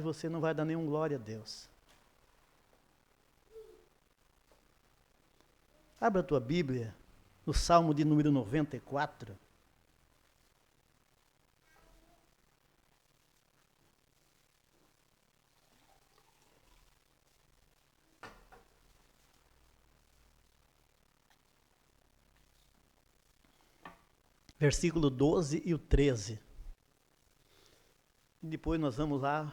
você não vai dar nenhum glória a Deus. Abra a tua Bíblia no Salmo de número 94. Versículo 12 e o 13. Depois nós vamos lá,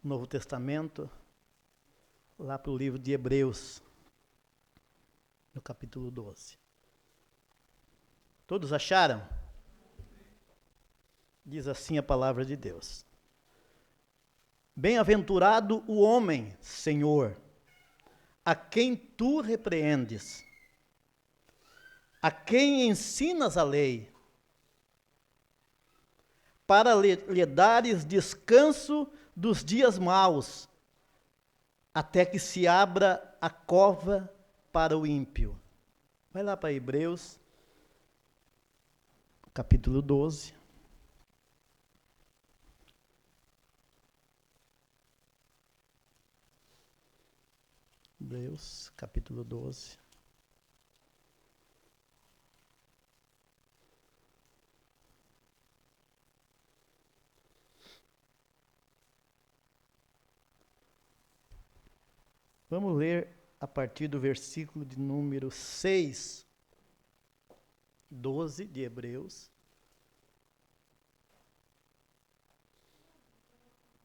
no Novo Testamento, lá para o livro de Hebreus, no capítulo 12. Todos acharam? Diz assim a palavra de Deus. Bem-aventurado o homem, Senhor, a quem tu repreendes, a quem ensinas a lei, para lhe dares descanso dos dias maus, até que se abra a cova para o ímpio. Vai lá para Hebreus, capítulo 12. Hebreus, capítulo 12. Vamos ler a partir do versículo de número 6, 12 de Hebreus.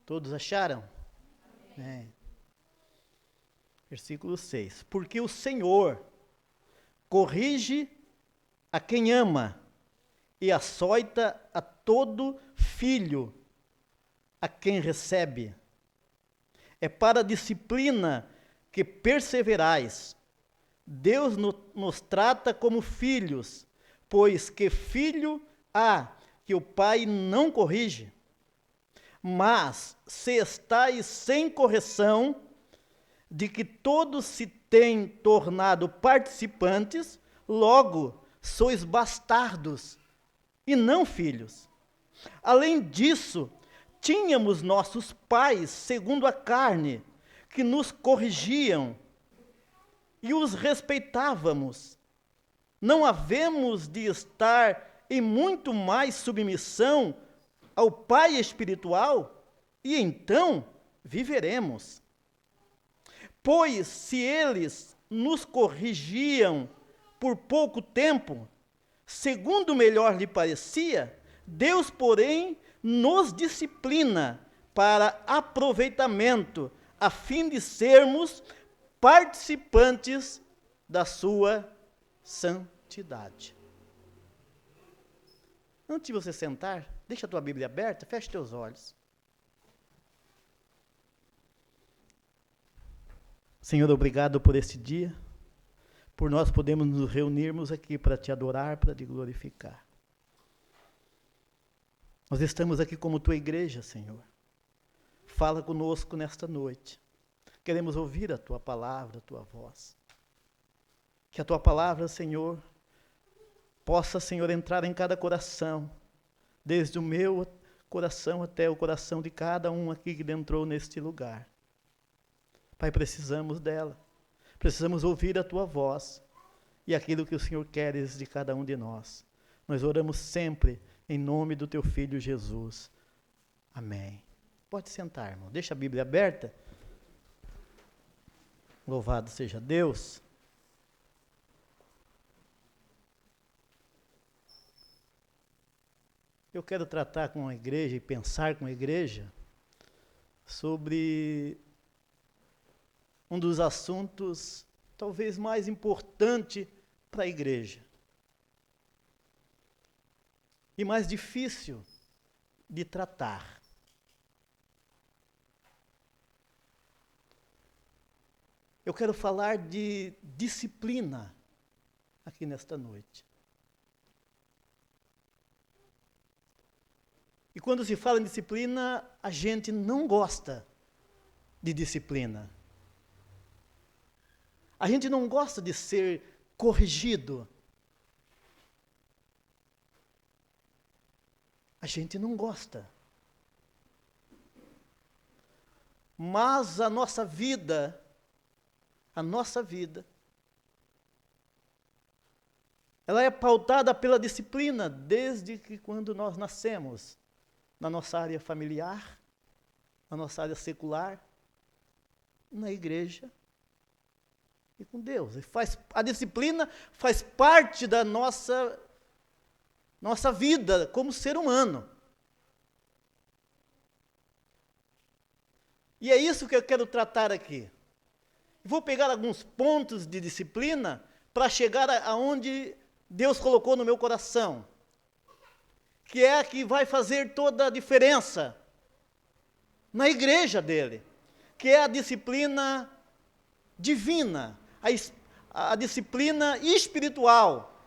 Todos acharam? É. Versículo 6. Porque o Senhor corrige a quem ama e açoita a todo filho a quem recebe. É para a disciplina que perseverais. Deus nos trata como filhos, pois que filho há que o pai não corrige? Mas se estáis sem correção, de que todos se têm tornado participantes, logo sois bastardos e não filhos. Além disso, tínhamos nossos pais, segundo a carne, que nos corrigiam e os respeitávamos. Não havemos de estar em muito mais submissão ao Pai espiritual? E então viveremos. Pois se eles nos corrigiam por pouco tempo, segundo melhor lhe parecia, Deus, porém, nos disciplina para aproveitamento, a fim de sermos participantes da sua santidade. Antes de você sentar, deixa a tua Bíblia aberta, feche teus olhos. Senhor, obrigado por este dia, por nós podermos nos reunirmos aqui para te adorar, para te glorificar. Nós estamos aqui como tua igreja, Senhor. Fala conosco nesta noite. Queremos ouvir a tua palavra, a tua voz. Que a tua palavra, Senhor, possa, Senhor, entrar em cada coração, desde o meu coração até o coração de cada um aqui que entrou neste lugar. Pai, precisamos dela. Precisamos ouvir a tua voz e aquilo que o Senhor queres de cada um de nós. Nós oramos sempre em nome do teu Filho Jesus. Amém. Pode sentar, irmão. Deixa a Bíblia aberta. Louvado seja Deus. Eu quero tratar com a igreja e pensar com a igreja sobre um dos assuntos talvez mais importante para a igreja e mais difícil de tratar. Eu quero falar de disciplina aqui nesta noite. E quando se fala em disciplina, a gente não gosta de disciplina. A gente não gosta de ser corrigido. A gente não gosta. Mas a nossa vida, ela é pautada pela disciplina desde que quando nós nascemos, na nossa área familiar, na nossa área secular, na igreja e com Deus. A disciplina faz parte da nossa vida como ser humano. E é isso que eu quero tratar aqui. Vou pegar alguns pontos de disciplina para chegar aonde Deus colocou no meu coração, que é a que vai fazer toda a diferença na igreja dele, que é a disciplina divina, a disciplina espiritual,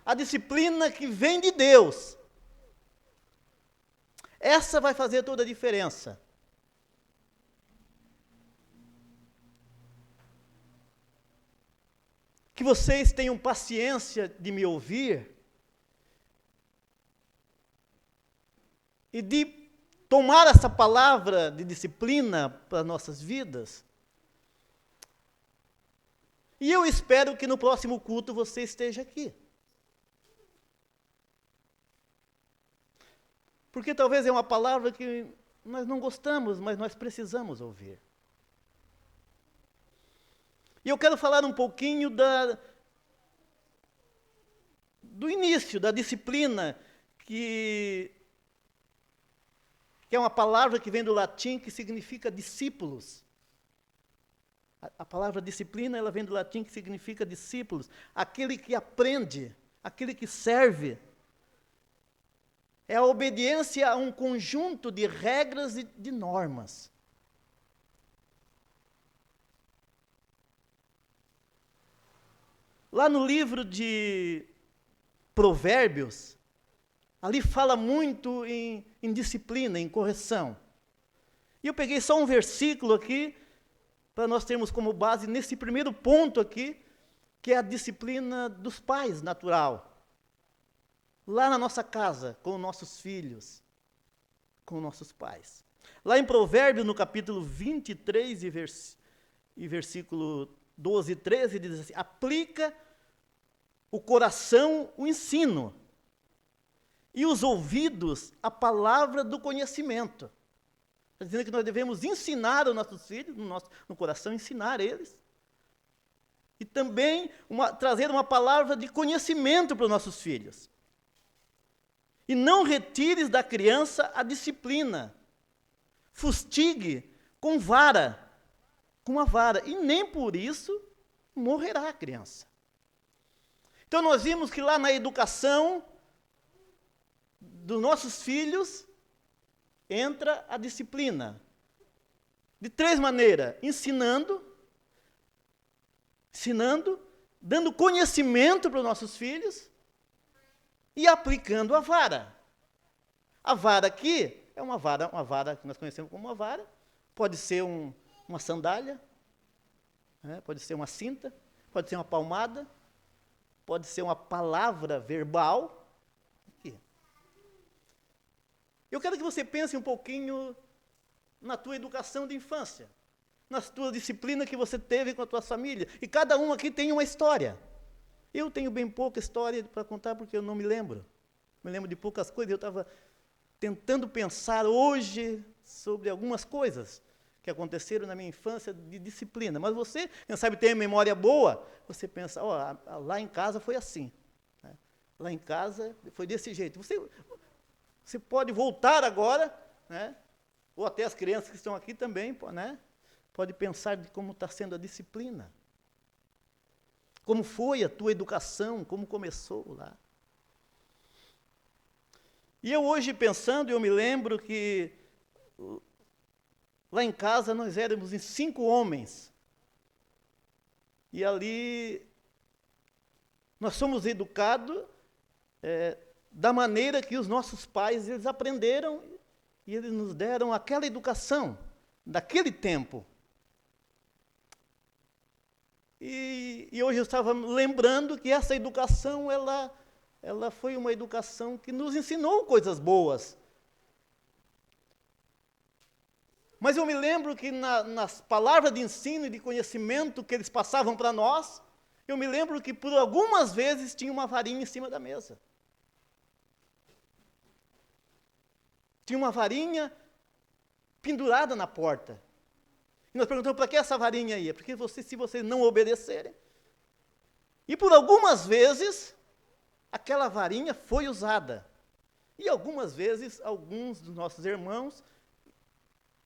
a disciplina que vem de Deus. Essa vai fazer toda a diferença. Que vocês tenham paciência de me ouvir e de tomar essa palavra de disciplina para nossas vidas. E eu espero que no próximo culto você esteja aqui. Porque talvez é uma palavra que nós não gostamos, mas nós precisamos ouvir. E eu quero falar um pouquinho do início, da disciplina, que é uma palavra que vem do latim, que significa discípulos. A palavra disciplina, ela vem do latim, que significa discípulos. Aquele que aprende, aquele que serve. É a obediência a um conjunto de regras e de normas. Lá no livro de Provérbios, ali fala muito em disciplina, em correção. E eu peguei só um versículo aqui, para nós termos como base nesse primeiro ponto aqui, que é a disciplina dos pais, natural. Lá na nossa casa, com nossos filhos, com nossos pais. Lá em Provérbios, no capítulo 23 e versículo 12 e 13, diz assim: aplica o coração o ensino, e os ouvidos a palavra do conhecimento. Está dizendo que nós devemos ensinar os nossos filhos, no coração, ensinar eles. E também trazer uma palavra de conhecimento para os nossos filhos. E não retires da criança a disciplina. Fustigue com uma vara, e nem por isso morrerá a criança. Então nós vimos que lá na educação dos nossos filhos entra a disciplina. De 3 maneiras: ensinando, dando conhecimento para os nossos filhos e aplicando a vara. A vara aqui é uma vara que nós conhecemos como uma vara, pode ser uma sandália, pode ser uma cinta, pode ser uma palmada, pode ser uma palavra verbal. Aqui. Eu quero que você pense um pouquinho na tua educação de infância, na tua disciplina que você teve com a tua família. E cada um aqui tem uma história. Eu tenho bem pouca história para contar porque eu não me lembro. Me lembro de poucas coisas. Eu estava tentando pensar hoje sobre algumas coisas que aconteceram na minha infância de disciplina. Mas você, quem sabe, tem memória boa, você pensa, lá em casa foi assim. Né? Lá em casa foi desse jeito. Você pode voltar agora, né? Ou até as crianças que estão aqui também, né? Pode pensar de como está sendo a disciplina. Como foi a tua educação, como começou lá. E eu hoje pensando, eu me lembro que lá em casa nós éramos em 5 homens. E ali nós somos educados da maneira que os nossos pais eles aprenderam e eles nos deram aquela educação daquele tempo. E hoje eu estava lembrando que essa educação ela foi uma educação que nos ensinou coisas boas. Mas eu me lembro que nas palavras de ensino e de conhecimento que eles passavam para nós, eu me lembro que por algumas vezes tinha uma varinha em cima da mesa. Tinha uma varinha pendurada na porta. E nós perguntamos, para que essa varinha aí? É porque se vocês não obedecerem. E por algumas vezes, aquela varinha foi usada. E algumas vezes, alguns dos nossos irmãos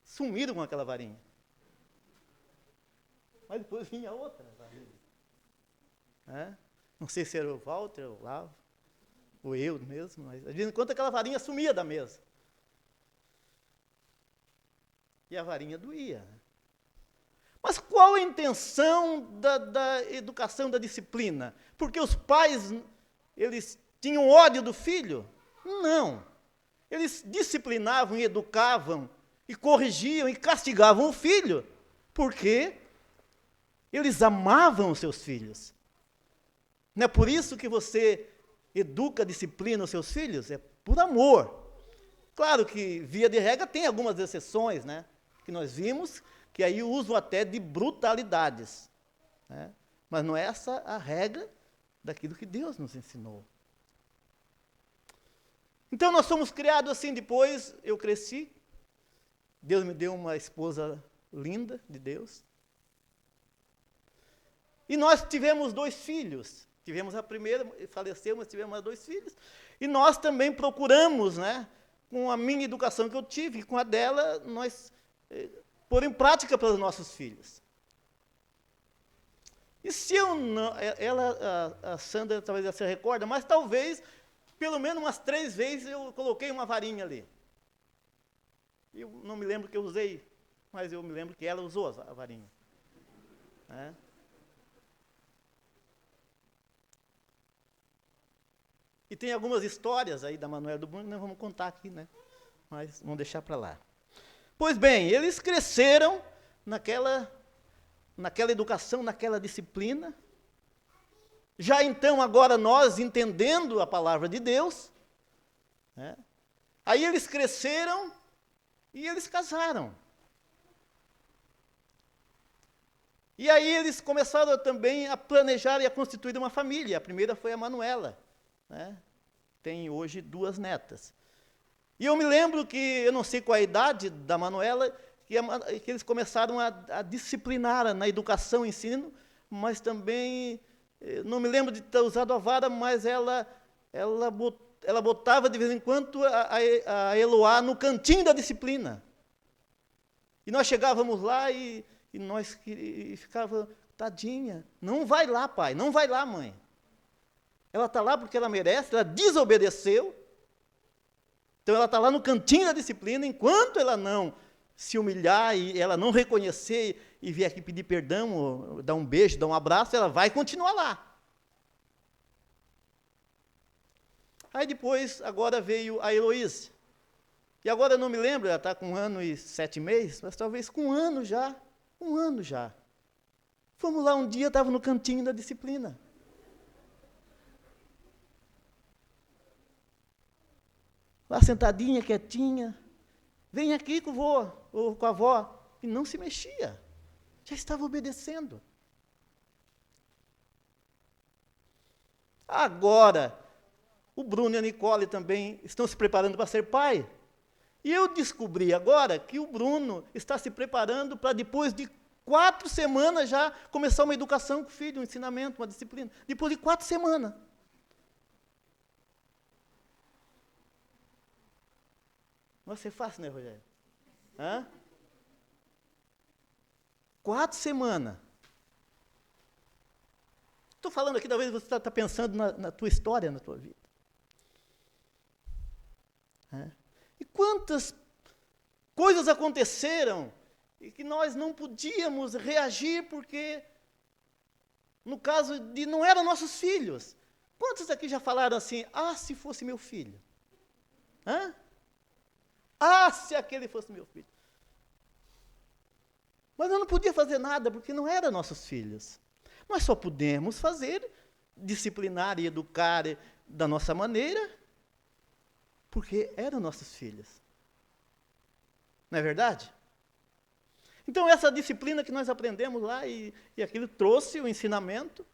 sumiram com aquela varinha. Mas depois vinha outra varinha. Não sei se era o Walter, ou o Lavo, ou eu mesmo, mas de vez em quando aquela varinha sumia da mesa. E a varinha doía. Mas qual a intenção da educação, da disciplina? Porque os pais, eles tinham ódio do filho? Não. Eles disciplinavam e educavam, e corrigiam e castigavam o filho, porque eles amavam os seus filhos. Não é por isso que você educa, disciplina os seus filhos? É por amor. Claro que, via de regra, tem algumas exceções, né? Que nós vimos, que aí usam até de brutalidades. Né? Mas não é essa a regra daquilo que Deus nos ensinou. Então, nós somos criados assim. Depois eu cresci, Deus me deu uma esposa linda de Deus. E nós tivemos 2 filhos. Tivemos a primeira, faleceu, mas tivemos 2 filhos. E nós também procuramos, né, com a minha educação que eu tive, e com a dela, nós pôr em prática para os nossos filhos. E se eu não, a Sandra talvez já se recorda, mas talvez, pelo menos umas 3 vezes eu coloquei uma varinha ali. Eu não me lembro que eu usei, mas eu me lembro que ela usou a varinha. Né? E tem algumas histórias aí da Manuela do Bruno que nós vamos contar aqui, né? Mas vamos deixar para lá. Pois bem, eles cresceram naquela educação, naquela disciplina. Já então, agora nós entendendo a palavra de Deus, né? Aí eles cresceram e eles casaram. E aí eles começaram também a planejar e a constituir uma família. A primeira foi a Manuela, né? Tem hoje 2 netas. E eu me lembro que, eu não sei qual a idade da Manuela, que eles começaram a disciplinar na educação e ensino, mas também, não me lembro de ter usado a vara, mas ela botava de vez em quando a Eloá no cantinho da disciplina. E nós chegávamos lá e nós ficávamos, tadinha, não vai lá, pai, não vai lá, mãe. Ela está lá porque ela merece, ela desobedeceu. Então, ela está lá no cantinho da disciplina, enquanto ela não se humilhar e ela não reconhecer e vier aqui pedir perdão, ou dar um beijo, dar um abraço, ela vai continuar lá. Aí depois, agora veio a Heloísa. E agora eu não me lembro, ela está com 1 ano e 7 meses, mas talvez com 1 ano já. 1 ano já. Fomos lá um dia, estava no cantinho da disciplina. Lá sentadinha, quietinha, vem aqui com o vô, ou com a avó, e não se mexia, já estava obedecendo. Agora, o Bruno e a Nicole também estão se preparando para ser pai, e eu descobri agora que o Bruno está se preparando para depois de 4 semanas já começar uma educação com o filho, um ensinamento, uma disciplina, depois de 4 semanas. Vai ser fácil, né, Rogério? 4 semanas. Estou falando aqui, talvez você está pensando na tua história, na tua vida. E quantas coisas aconteceram e que nós não podíamos reagir porque, no caso de não eram nossos filhos. Quantos aqui já falaram assim, se fosse meu filho? Se aquele fosse meu filho. Mas eu não podia fazer nada, porque não eram nossos filhos. Nós só pudemos fazer, disciplinar e educar da nossa maneira, porque eram nossos filhos. Não é verdade? Então, essa disciplina que nós aprendemos lá, e aquilo trouxe o ensinamento.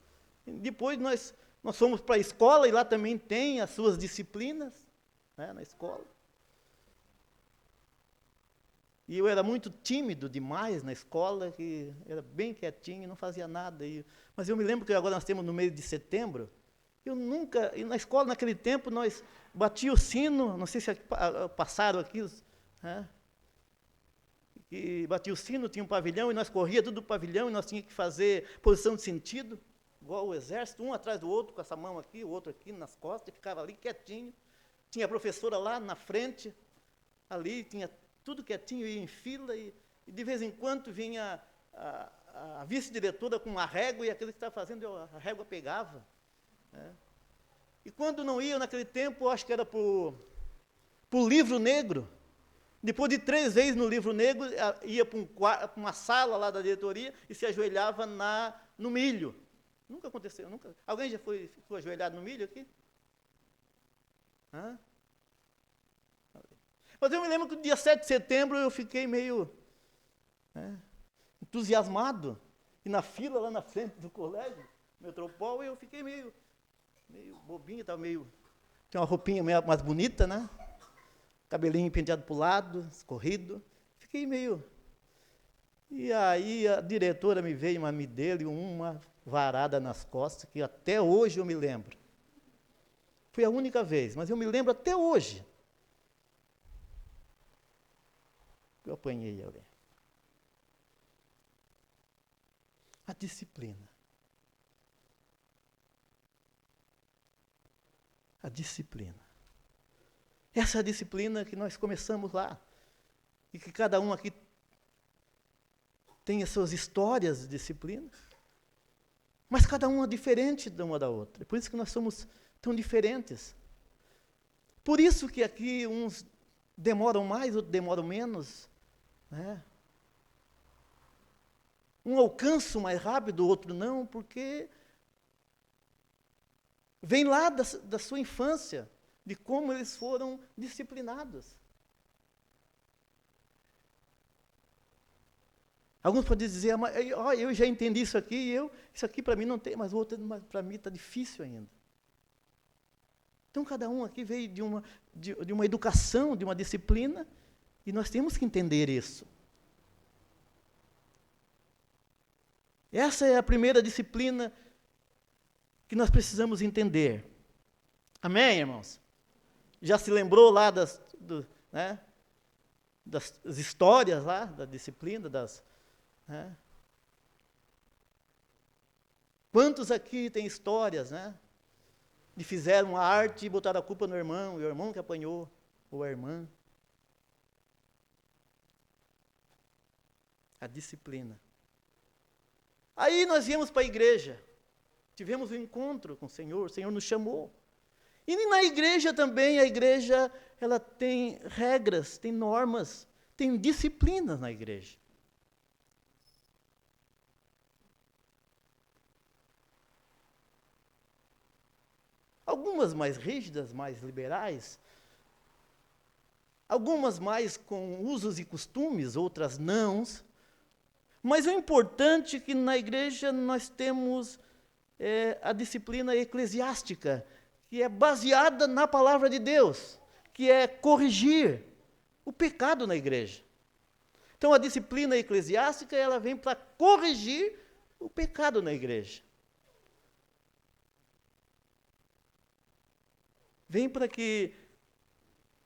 Depois nós fomos para a escola, e lá também tem as suas disciplinas, né, na escola. E eu era muito tímido demais na escola, que era bem quietinho, não fazia nada. Mas eu me lembro que agora nós temos no mês de setembro, eu nunca, e na escola naquele tempo nós batia o sino, não sei se passaram aqui, né, e batia o sino, tinha um pavilhão, e nós corria tudo do pavilhão, e nós tínhamos que fazer posição de sentido, igual o exército, um atrás do outro, com essa mão aqui, o outro aqui nas costas, e ficava ali quietinho. Tinha a professora lá na frente, ali, tinha tudo quietinho, ia em fila, e de vez em quando vinha a vice-diretora com uma régua, e aquele que estava fazendo, a régua pegava. Né? E quando não ia, naquele tempo, acho que era para o livro negro. Depois de 3 vezes no livro negro, ia para uma sala lá da diretoria e se ajoelhava no milho. Nunca aconteceu, nunca. Alguém já ficou ajoelhado no milho aqui? Hã? Mas eu me lembro que no dia 7 de setembro eu fiquei meio entusiasmado. E na fila lá na frente do colégio Metropol, eu fiquei meio bobinho, estava meio... Tinha uma roupinha mais bonita, né? Cabelinho penteado para o lado, escorrido. Fiquei meio... E aí a diretora me veio, mas me deu uma varada nas costas, que até hoje eu me lembro. Foi a única vez, mas eu me lembro até hoje. Eu apanhei ali. A disciplina. A disciplina. Essa é a disciplina que nós começamos lá. E que cada um aqui tem as suas histórias de disciplina. Mas cada uma é diferente de uma da outra. Por isso que nós somos tão diferentes. Por isso que aqui uns demoram mais, outros demoram menos. Né? Um alcança mais rápido, o outro não, porque vem lá da sua infância, de como eles foram disciplinados. Alguns podem dizer, mas, eu já entendi isso aqui, isso aqui para mim não tem, mas o outro para mim está difícil ainda. Então, cada um aqui veio de uma educação, de uma disciplina, e nós temos que entender isso. Essa é a primeira disciplina que nós precisamos entender. Amém, irmãos? Já se lembrou lá das histórias lá, da disciplina, né? Quantos aqui têm histórias, né? De fizeram uma arte e botaram a culpa no irmão, e o irmão que apanhou, ou a irmã. A disciplina. Aí nós viemos para a igreja, tivemos um encontro com o Senhor nos chamou. E na igreja também, a igreja ela tem regras, tem normas, tem disciplinas na igreja. Algumas mais rígidas, mais liberais, algumas mais com usos e costumes, outras não. Mas o importante é que na igreja nós temos a disciplina eclesiástica, que é baseada na palavra de Deus, que é corrigir o pecado na igreja. Então, a disciplina eclesiástica, ela vem para corrigir o pecado na igreja. Vem para que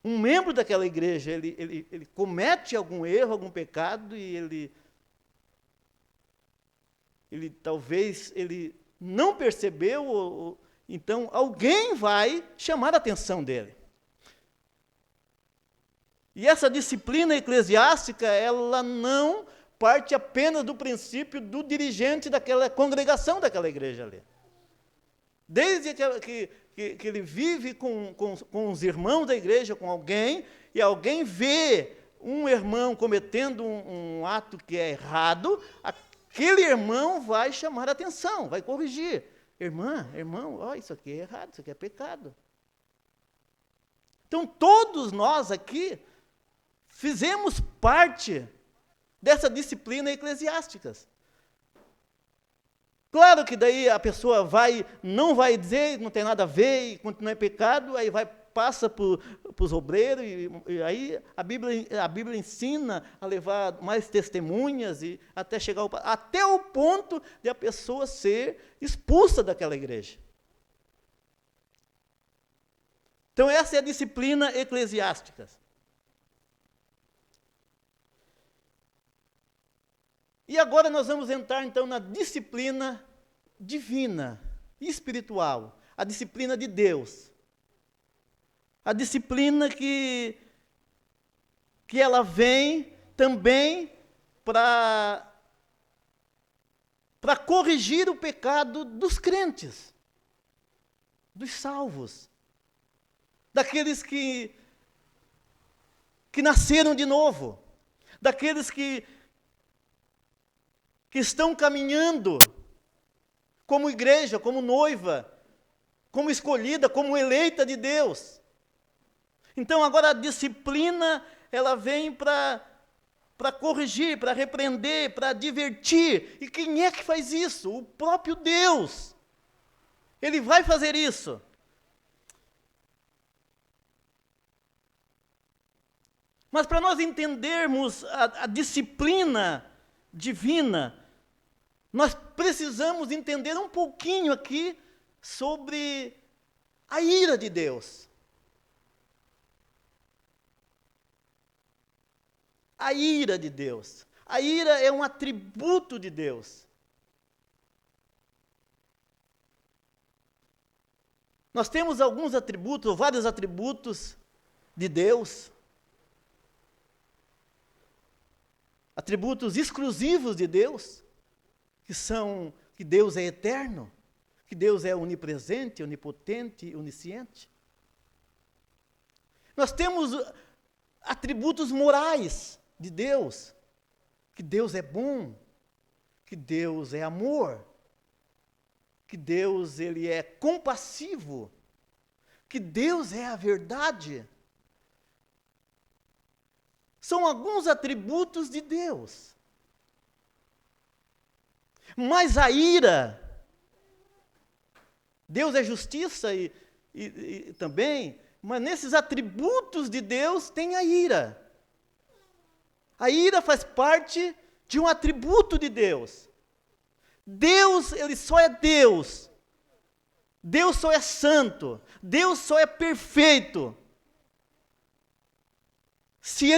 um membro daquela igreja, ele comete algum erro, algum pecado, e ele talvez não percebeu, então alguém vai chamar a atenção dele. E essa disciplina eclesiástica, ela não parte apenas do princípio do dirigente daquela congregação, daquela igreja ali. Desde que ele vive com os irmãos da igreja, com alguém, e alguém vê um irmão cometendo um ato que é errado, aquele irmão vai chamar a atenção, vai corrigir. Irmão, isso aqui é errado, isso aqui é pecado. Então, todos nós aqui fizemos parte dessa disciplina eclesiástica. Claro que daí a pessoa não vai dizer, não tem nada a ver, e continua em pecado, aí passa para os obreiros, e aí a Bíblia ensina a levar mais testemunhas, e até o ponto de a pessoa ser expulsa daquela igreja. Então essa é a disciplina eclesiástica. E agora nós vamos entrar, então, na disciplina divina e espiritual, a disciplina de Deus. A disciplina que ela vem também para corrigir o pecado dos crentes, dos salvos, daqueles que nasceram de novo, daqueles que estão caminhando como igreja, como noiva, como escolhida, como eleita de Deus. Então, agora a disciplina, ela vem para corrigir, para repreender, para divertir. E quem é que faz isso? O próprio Deus. Ele vai fazer isso. Mas para nós entendermos a disciplina divina, nós precisamos entender um pouquinho aqui sobre a ira de Deus. A ira de Deus. A ira é um atributo de Deus. Nós temos alguns atributos, ou vários atributos de Deus. Atributos exclusivos de Deus, que Deus é eterno, que Deus é onipresente, onipotente, onisciente. Nós temos atributos morais de Deus, que Deus é bom, que Deus é amor, que Deus ele é compassivo, que Deus é a verdade. São alguns atributos de Deus. Mas a ira, Deus é justiça e também, mas nesses atributos de Deus tem a ira. A ira faz parte de um atributo de Deus. Deus, ele só é Deus. Deus só é santo. Deus só é perfeito. Se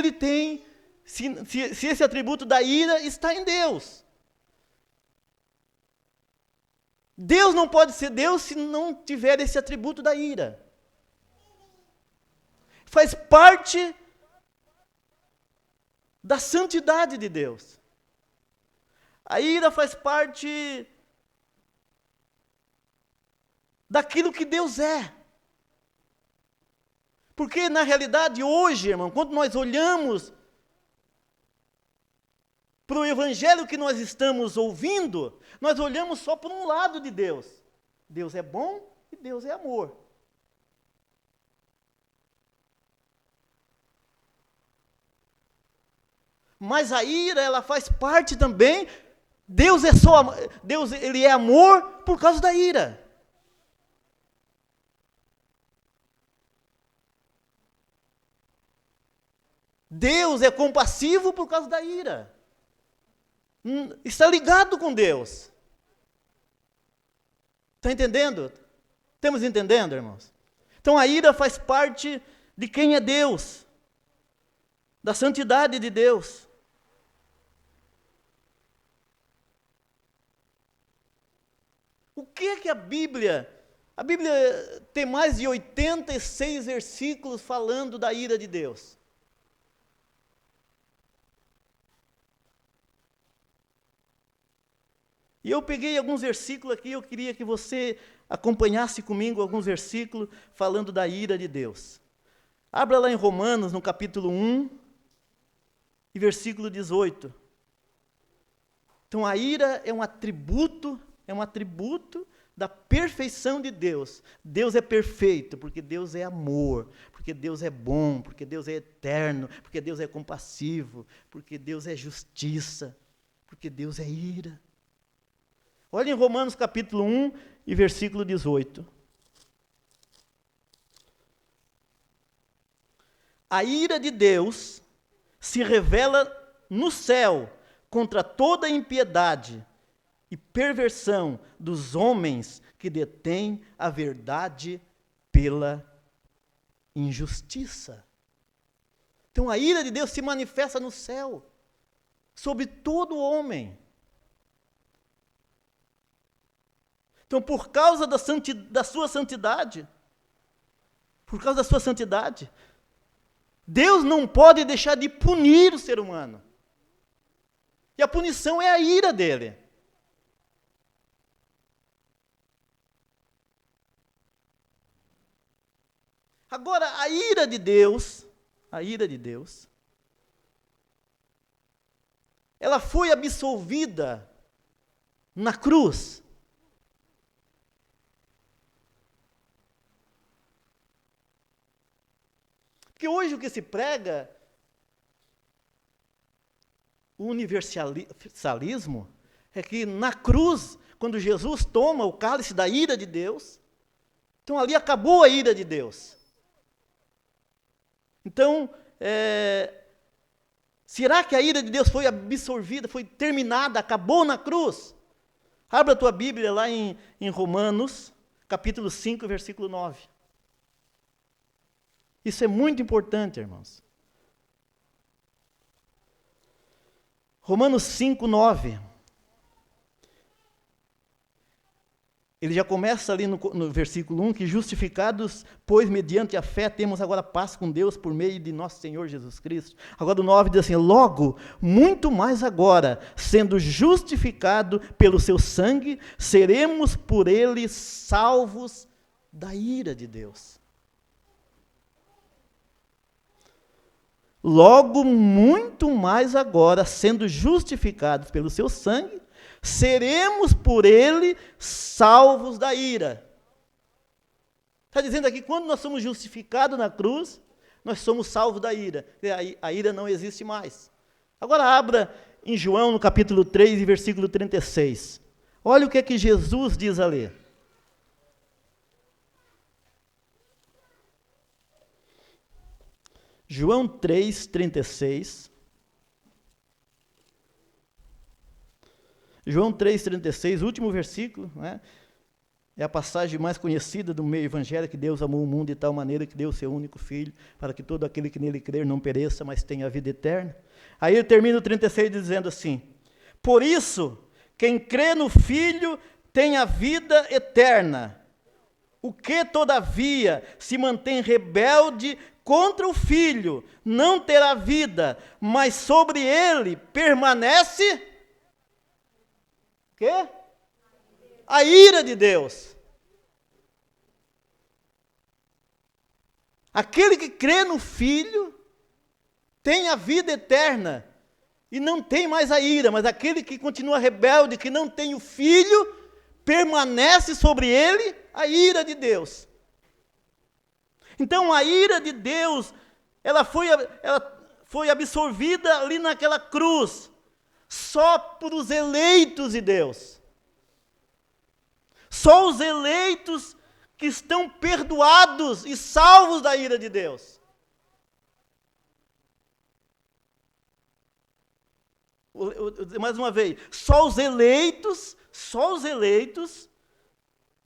esse atributo da ira está em Deus. Deus não pode ser Deus se não tiver esse atributo da ira. Faz parte da santidade de Deus. A ira faz parte daquilo que Deus é. Porque, na realidade, hoje, irmão, quando nós olhamos para o evangelho que nós estamos ouvindo, nós olhamos só por um lado de Deus. Deus é bom e Deus é amor. Mas a ira, ela faz parte também. Deus ele é amor por causa da ira. Deus é compassivo por causa da ira. Está ligado com Deus. Está entendendo? Estamos entendendo, irmãos? Então a ira faz parte de quem é Deus, da santidade de Deus. O que é que a Bíblia tem mais de 86 versículos falando da ira de Deus. E eu peguei alguns versículos aqui, eu queria que você acompanhasse comigo alguns versículos falando da ira de Deus. Abra lá em Romanos, no capítulo 1, e versículo 18. Então, a ira é um atributo da perfeição de Deus. Deus é perfeito, porque Deus é amor, porque Deus é bom, porque Deus é eterno, porque Deus é compassivo, porque Deus é justiça, porque Deus é ira. Olha em Romanos capítulo 1 e versículo 18. A ira de Deus se revela no céu contra toda a impiedade e perversão dos homens que detêm a verdade pela injustiça. Então a ira de Deus se manifesta no céu, sobre todo homem. Então, por causa da sua santidade, Deus não pode deixar de punir o ser humano. E a punição é a ira dele. Agora, a ira de Deus, ela foi absolvida na cruz. Porque hoje o que se prega, o universalismo, é que na cruz, quando Jesus toma o cálice da ira de Deus, então ali acabou a ira de Deus. Então, será que a ira de Deus foi absorvida, foi terminada, acabou na cruz? Abra a tua Bíblia lá em Romanos, capítulo 5, versículo 9. Isso é muito importante, irmãos. Romanos 5, 9. Ele já começa ali no versículo 1, que justificados, pois mediante a fé temos agora paz com Deus por meio de nosso Senhor Jesus Cristo. Agora o 9 diz assim, logo, muito mais agora, sendo justificado pelo seu sangue, seremos por ele salvos da ira de Deus. Logo, muito mais agora, sendo justificados pelo seu sangue, seremos por ele salvos da ira. Está dizendo aqui, quando nós somos justificados na cruz, nós somos salvos da ira. A ira não existe mais. Agora abra em João, no capítulo 3, versículo 36. Olha o que é que Jesus diz ali. João 3, 36. João 3,36, último versículo, né? É a passagem mais conhecida do meio evangélico, que Deus amou o mundo de tal maneira que deu o seu único Filho, para que todo aquele que nele crer não pereça, mas tenha a vida eterna. Aí ele termina o 36 dizendo assim, por isso, quem crê no Filho tem a vida eterna. O que, todavia, se mantém rebelde contra o Filho, não terá vida, mas sobre ele permanece... quê? A ira de Deus. Aquele que crê no Filho tem a vida eterna e não tem mais a ira, mas aquele que continua rebelde, que não tem o Filho, permanece sobre ele a ira de Deus. Então a ira de Deus, ela foi absorvida ali naquela cruz, só por os eleitos de Deus. Só os eleitos que estão perdoados e salvos da ira de Deus. Mais uma vez, só os eleitos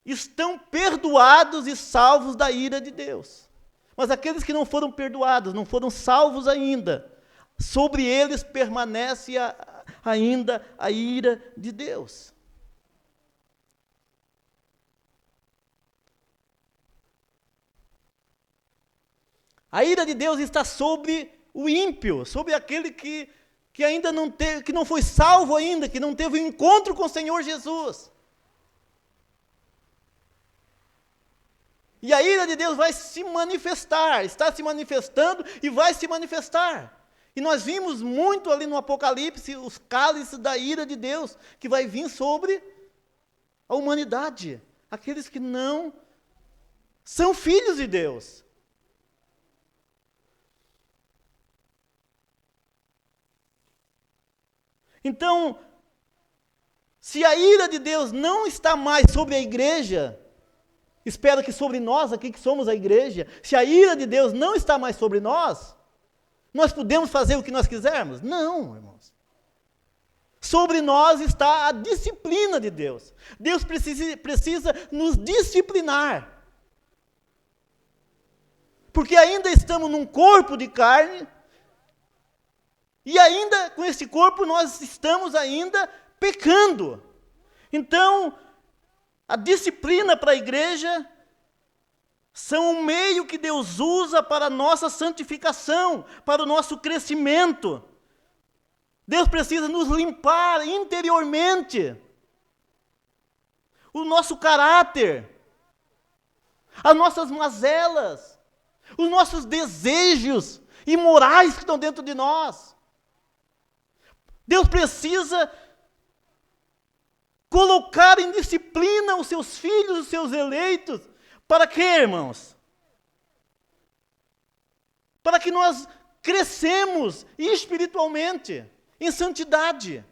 estão perdoados e salvos da ira de Deus. Mas aqueles que não foram perdoados, não foram salvos ainda, sobre eles permanece ainda a ira de Deus. A ira de Deus está sobre o ímpio, sobre aquele que ainda não teve, que não foi salvo ainda, que não teve um encontro com o Senhor Jesus. E a ira de Deus vai se manifestar, está se manifestando e vai se manifestar. E nós vimos muito ali no Apocalipse os cálices da ira de Deus, que vai vir sobre a humanidade. aqueles que não são filhos de Deus. Então, se a ira de Deus não está mais sobre a igreja, espero que sobre nós aqui que somos a igreja, se a ira de Deus não está mais sobre nós podemos fazer o que nós quisermos? Não, irmãos. Sobre nós está a disciplina de Deus. Deus precisa nos disciplinar. Porque ainda estamos num corpo de carne, e ainda com esse corpo nós estamos ainda pecando. Então, a disciplina para a igreja são um meio que Deus usa para a nossa santificação, para o nosso crescimento. Deus precisa nos limpar interiormente, o nosso caráter, as nossas mazelas, os nossos desejos imorais que estão dentro de nós. Deus precisa colocar em disciplina os seus filhos, os seus eleitos. Para quê, irmãos? Para que nós crescemos espiritualmente, em santidade.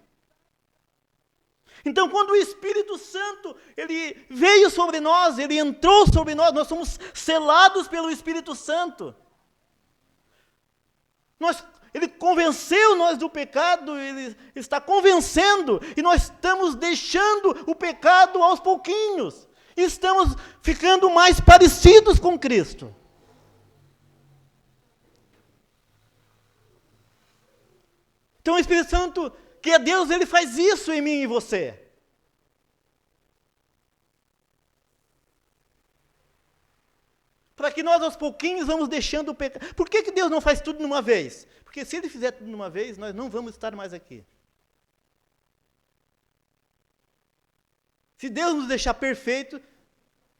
Então, quando o Espírito Santo, ele veio sobre nós, ele entrou sobre nós somos selados pelo Espírito Santo. Ele convenceu nós do pecado, ele está convencendo, e nós estamos deixando o pecado aos pouquinhos. E estamos ficando mais parecidos com Cristo. Então o Espírito Santo, que é Deus, ele faz isso em mim e em você. Para que nós aos pouquinhos vamos deixando o pecado. Por que Deus não faz tudo de uma vez? Porque se Ele fizer tudo de uma vez, nós não vamos estar mais aqui. Se Deus nos deixar perfeito,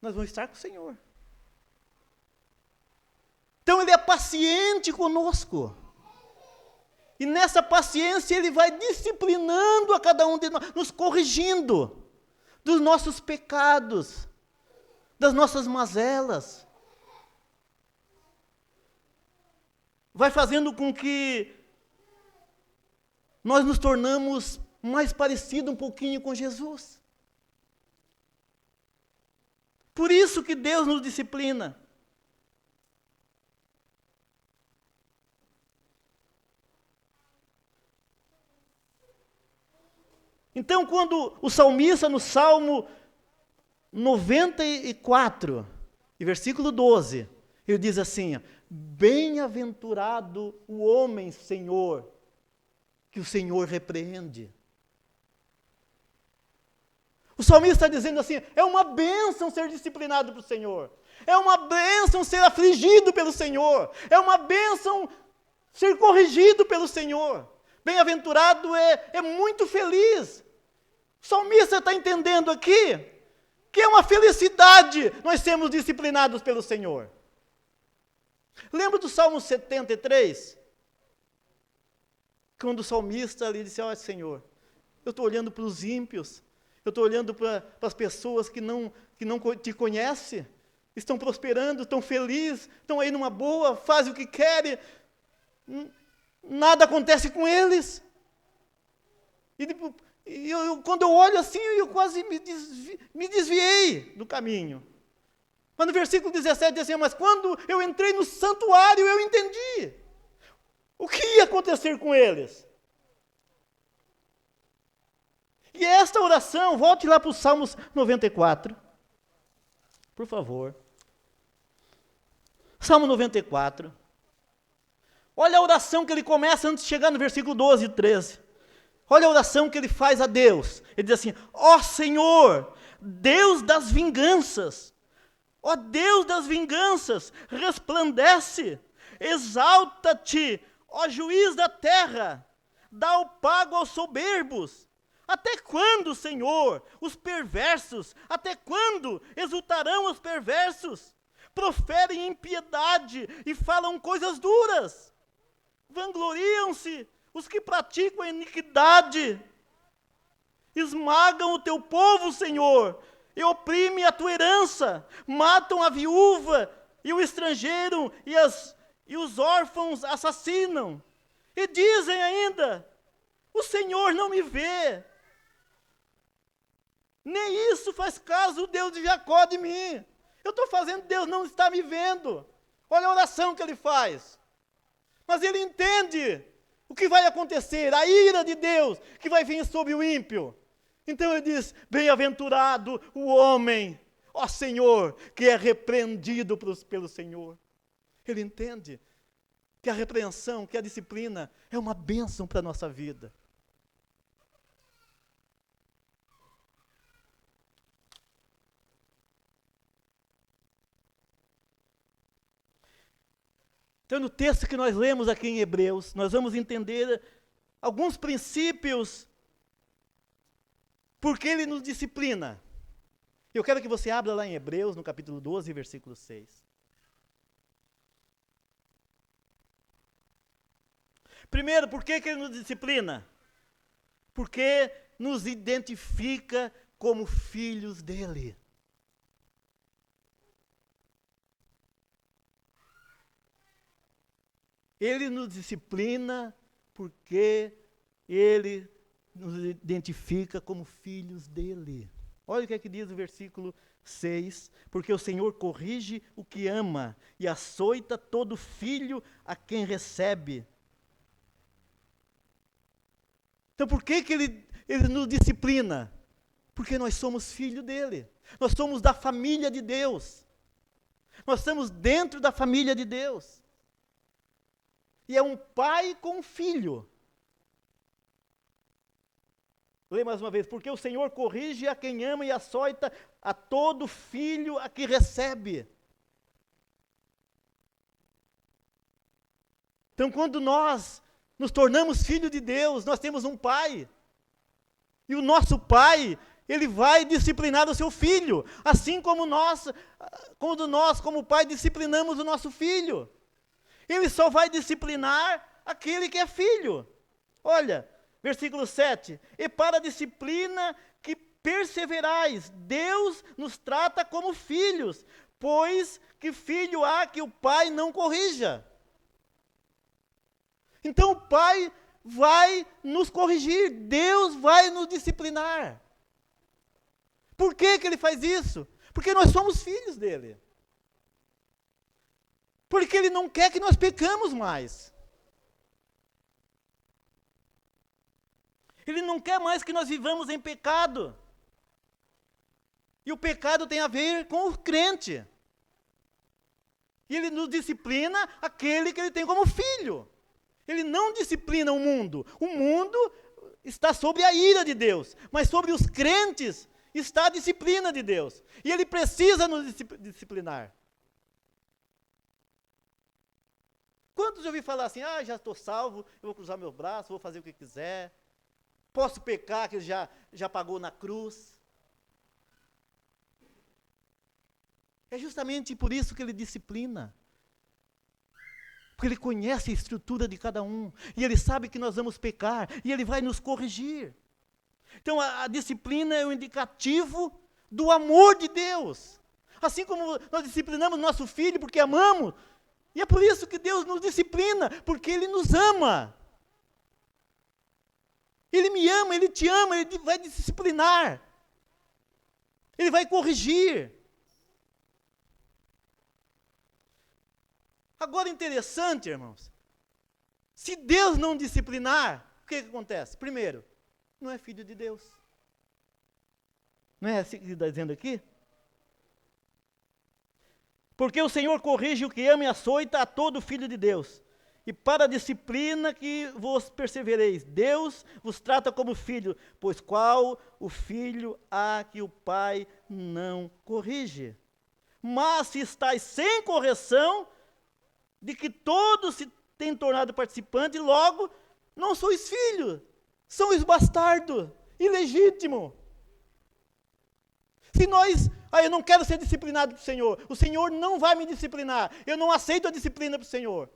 nós vamos estar com o Senhor. Então Ele é paciente conosco. E nessa paciência Ele vai disciplinando a cada um de nós, nos corrigindo dos nossos pecados, das nossas mazelas. Vai fazendo com que nós nos tornamos mais parecidos um pouquinho com Jesus. Por isso que Deus nos disciplina. Então, quando o salmista, no Salmo 94, e versículo 12, ele diz assim: bem-aventurado o homem, Senhor, que o Senhor repreende. O salmista está dizendo assim: é uma bênção ser disciplinado pelo Senhor, é uma bênção ser afligido pelo Senhor, é uma bênção ser corrigido pelo Senhor. Bem-aventurado é muito feliz. O salmista está entendendo aqui que é uma felicidade nós sermos disciplinados pelo Senhor. Lembra do Salmo 73? Quando o salmista ali disse: ó Senhor, eu estou olhando para os ímpios, eu estou olhando para as pessoas que não te conhecem, estão prosperando, estão felizes, estão aí numa boa, fazem o que querem, nada acontece com eles. Quando eu olho assim, eu quase me desviei do caminho. Mas no versículo 17 diz assim: mas quando eu entrei no santuário, eu entendi o que ia acontecer com eles. E esta oração, volte lá para o Salmos 94, por favor. Salmo 94. Olha a oração que ele começa antes de chegar no versículo 12 e 13. Olha a oração que ele faz a Deus. Ele diz assim: ó Senhor, Deus das vinganças, ó Deus das vinganças, resplandece, exalta-te, ó juiz da terra, dá o pago aos soberbos. Até quando, Senhor, os perversos, até quando exultarão os perversos? Proferem impiedade e falam coisas duras. Vangloriam-se os que praticam a iniquidade. Esmagam o teu povo, Senhor, e oprimem a tua herança, matam a viúva e o estrangeiro e os órfãos assassinam. E dizem ainda, o Senhor não me vê. Nem isso faz caso o Deus de Jacó de mim. Eu estou fazendo, Deus não está me vendo. Olha a oração que ele faz. Mas ele entende o que vai acontecer, a ira de Deus que vai vir sobre o ímpio. Então ele diz, bem-aventurado o homem, ó Senhor, que é repreendido pelo Senhor. Ele entende que a repreensão, que a disciplina é uma bênção para a nossa vida. Então, no texto que nós lemos aqui em Hebreus, nós vamos entender alguns princípios porque ele nos disciplina. Eu quero que você abra lá em Hebreus, no capítulo 12, versículo 6. Primeiro, por que ele nos disciplina? Porque nos identifica como filhos dele. Ele nos disciplina porque ele nos identifica como filhos dele. Olha o que é que diz o versículo 6. Porque o Senhor corrige o que ama e açoita todo filho a quem recebe. Então por que ele nos disciplina? Porque nós somos filhos dele. Nós somos da família de Deus. Nós estamos dentro da família de Deus. E é um pai com um filho. Lê mais uma vez. Porque o Senhor corrige a quem ama e açoita a todo filho a que recebe. Então, quando nós nos tornamos filhos de Deus, nós temos um pai. E o nosso pai, ele vai disciplinar o seu filho. Assim como quando nós, como pai, disciplinamos o nosso filho. Ele só vai disciplinar aquele que é filho. Olha, versículo 7. E para a disciplina que perseverais, Deus nos trata como filhos, pois que filho há que o pai não corrija? Então o pai vai nos corrigir, Deus vai nos disciplinar. Por que ele faz isso? Porque nós somos filhos dele. Porque ele não quer que nós pecamos mais. Ele não quer mais que nós vivamos em pecado. E o pecado tem a ver com o crente. E ele nos disciplina aquele que ele tem como filho. Ele não disciplina o mundo. O mundo está sob a ira de Deus. Mas sobre os crentes está a disciplina de Deus. E ele precisa nos disciplinar. Quantos eu ouvi falar assim, já estou salvo, eu vou cruzar meus braços, vou fazer o que quiser. Posso pecar, que ele já pagou na cruz. É justamente por isso que ele disciplina. Porque ele conhece a estrutura de cada um. E ele sabe que nós vamos pecar. E ele vai nos corrigir. Então a disciplina é um indicativo do amor de Deus. Assim como nós disciplinamos nosso filho porque amamos. E é por isso que Deus nos disciplina. Porque Ele nos ama. Ele me ama, Ele te ama, Ele vai disciplinar. Ele vai corrigir. Agora interessante, irmãos. Se Deus não disciplinar, o que acontece? Primeiro, não é filho de Deus. Não é assim que está dizendo aqui? Porque o Senhor corrige o que ama e açoita a todo filho de Deus. E para a disciplina que vos persevereis, Deus vos trata como filho, pois qual o filho há que o pai não corrige? Mas se estáis sem correção, de que todos se têm tornado participantes, logo não sois filhos, sois bastardos, ilegítimo. Se nós, eu não quero ser disciplinado pelo Senhor, o Senhor não vai me disciplinar, eu não aceito a disciplina do Senhor.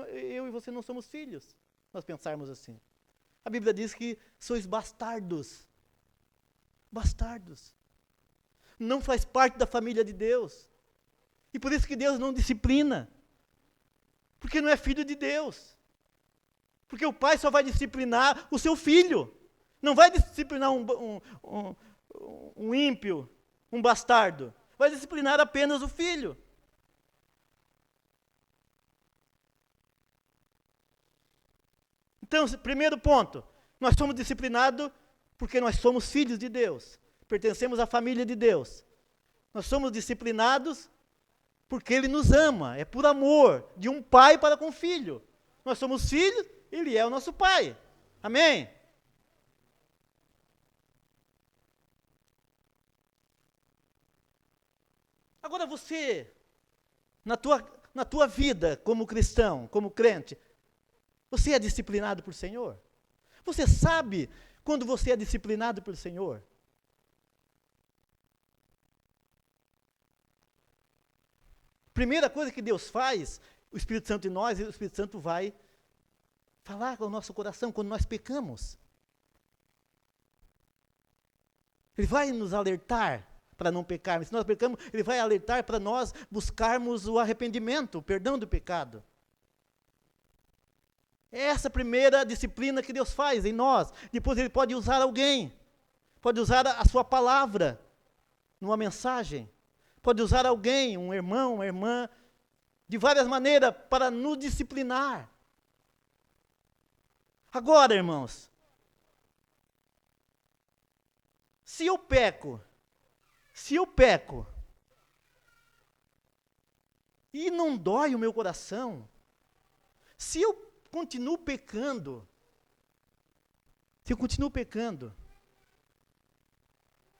Eu e você não somos filhos, nós pensarmos assim. A Bíblia diz que sois bastardos. Bastardos. Não faz parte da família de Deus. E por isso que Deus não disciplina. Porque não é filho de Deus. Porque o pai só vai disciplinar o seu filho. Não vai disciplinar um ímpio, um bastardo. Vai disciplinar apenas o filho. Então, primeiro ponto, nós somos disciplinados porque nós somos filhos de Deus. Pertencemos à família de Deus. Nós somos disciplinados porque Ele nos ama. É por amor de um pai para com o filho. Nós somos filhos, Ele é o nosso pai. Amém? Agora você, na tua vida como cristão, como crente, você é disciplinado por Senhor? Você sabe quando você é disciplinado pelo Senhor? Primeira coisa que Deus faz, o Espírito Santo em nós, e o Espírito Santo vai falar com o nosso coração quando nós pecamos. Ele vai nos alertar para não pecarmos. Se nós pecamos, Ele vai alertar para nós buscarmos o arrependimento, o perdão do pecado. É essa a primeira disciplina que Deus faz em nós. Depois Ele pode usar alguém, pode usar a sua palavra numa mensagem, pode usar alguém, um irmão, uma irmã, de várias maneiras para nos disciplinar. Agora, irmãos, se eu peco, e não dói o meu coração, se eu continuo pecando,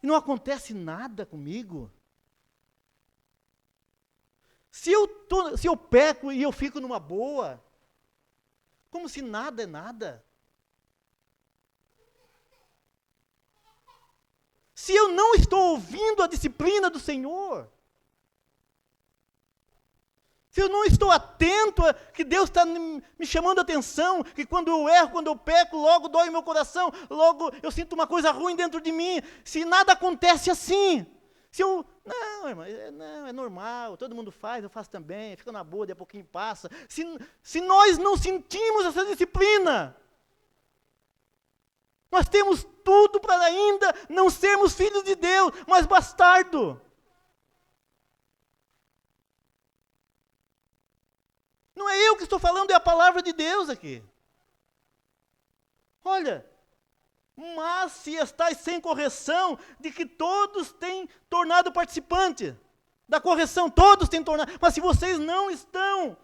e não acontece nada comigo, se eu peco e eu fico numa boa, como se nada é nada, se eu não estou ouvindo a disciplina do Senhor, se eu não estou atento a que Deus está me chamando a atenção, que quando eu erro, quando eu peco, logo dói o meu coração, logo eu sinto uma coisa ruim dentro de mim, se nada acontece assim, não, irmão, não, é normal, todo mundo faz, eu faço também, fica na boa, de a pouquinho passa, se nós não sentimos essa disciplina, nós temos tudo para ainda não sermos filhos de Deus, mas bastardo. Não é eu que estou falando, é a palavra de Deus aqui. Olha, mas se estáis sem correção, de que todos têm tornado participante da correção, todos têm tornado, mas se vocês não estáis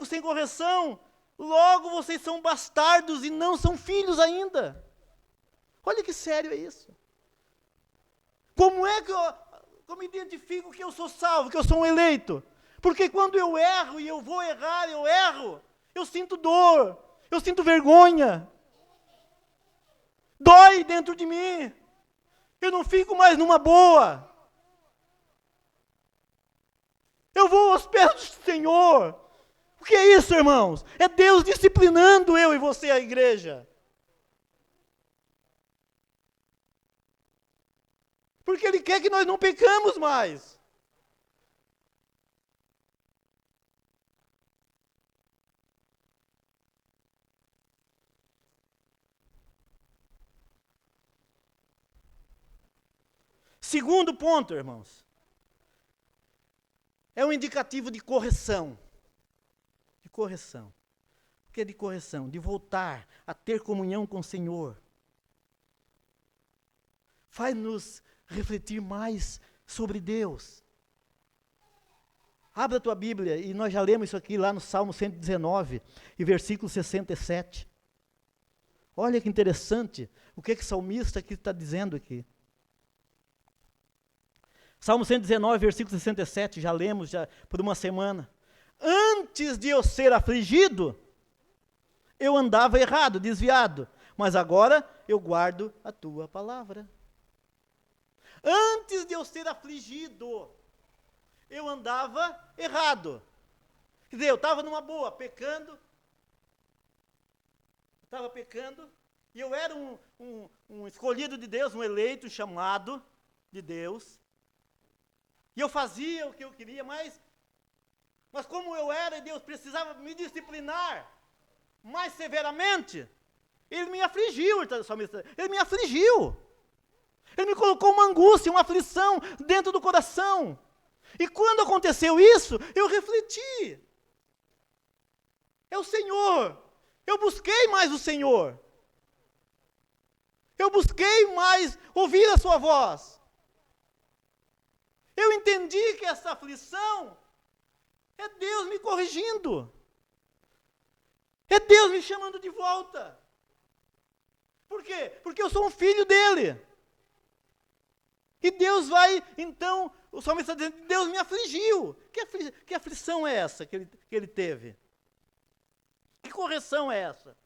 sem correção, logo vocês são bastardos e não são filhos ainda. Olha que sério é isso. Como é que eu me identifico que eu sou salvo, que eu sou um eleito? Porque quando eu erro e eu vou errar, eu sinto dor, eu sinto vergonha. Dói dentro de mim. Eu não fico mais numa boa. Eu vou aos pés do Senhor. O que é isso, irmãos? É Deus disciplinando eu e você, a igreja. Porque Ele quer que nós não pecamos mais. Segundo ponto, irmãos, é um indicativo de correção. De correção. O que é de correção? De voltar a ter comunhão com o Senhor. Faz-nos refletir mais sobre Deus. Abra a tua Bíblia, e nós já lemos isso aqui lá no Salmo 119, e versículo 67. Olha que interessante, o que o salmista aqui está dizendo aqui. Salmo 119, versículo 67, já lemos por uma semana. Antes de eu ser afligido, eu andava errado, desviado, mas agora eu guardo a tua palavra. Antes de eu ser afligido, eu andava errado. Quer dizer, eu estava numa boa, pecando, E eu era um escolhido de Deus, um eleito, um chamado de Deus. E eu fazia o que eu queria, mas como eu era e Deus precisava me disciplinar mais severamente, Ele me afligiu, Ele me afligiu. Ele me colocou uma angústia, uma aflição dentro do coração. E quando aconteceu isso, eu refleti. É o Senhor. Eu busquei mais o Senhor. Eu busquei mais ouvir a sua voz. Eu entendi que essa aflição é Deus me corrigindo. É Deus me chamando de volta. Por quê? Porque eu sou um filho dele. E Deus vai, então, o salmista está dizendo, Deus me afligiu. Que aflição é essa que ele teve? Que correção é essa?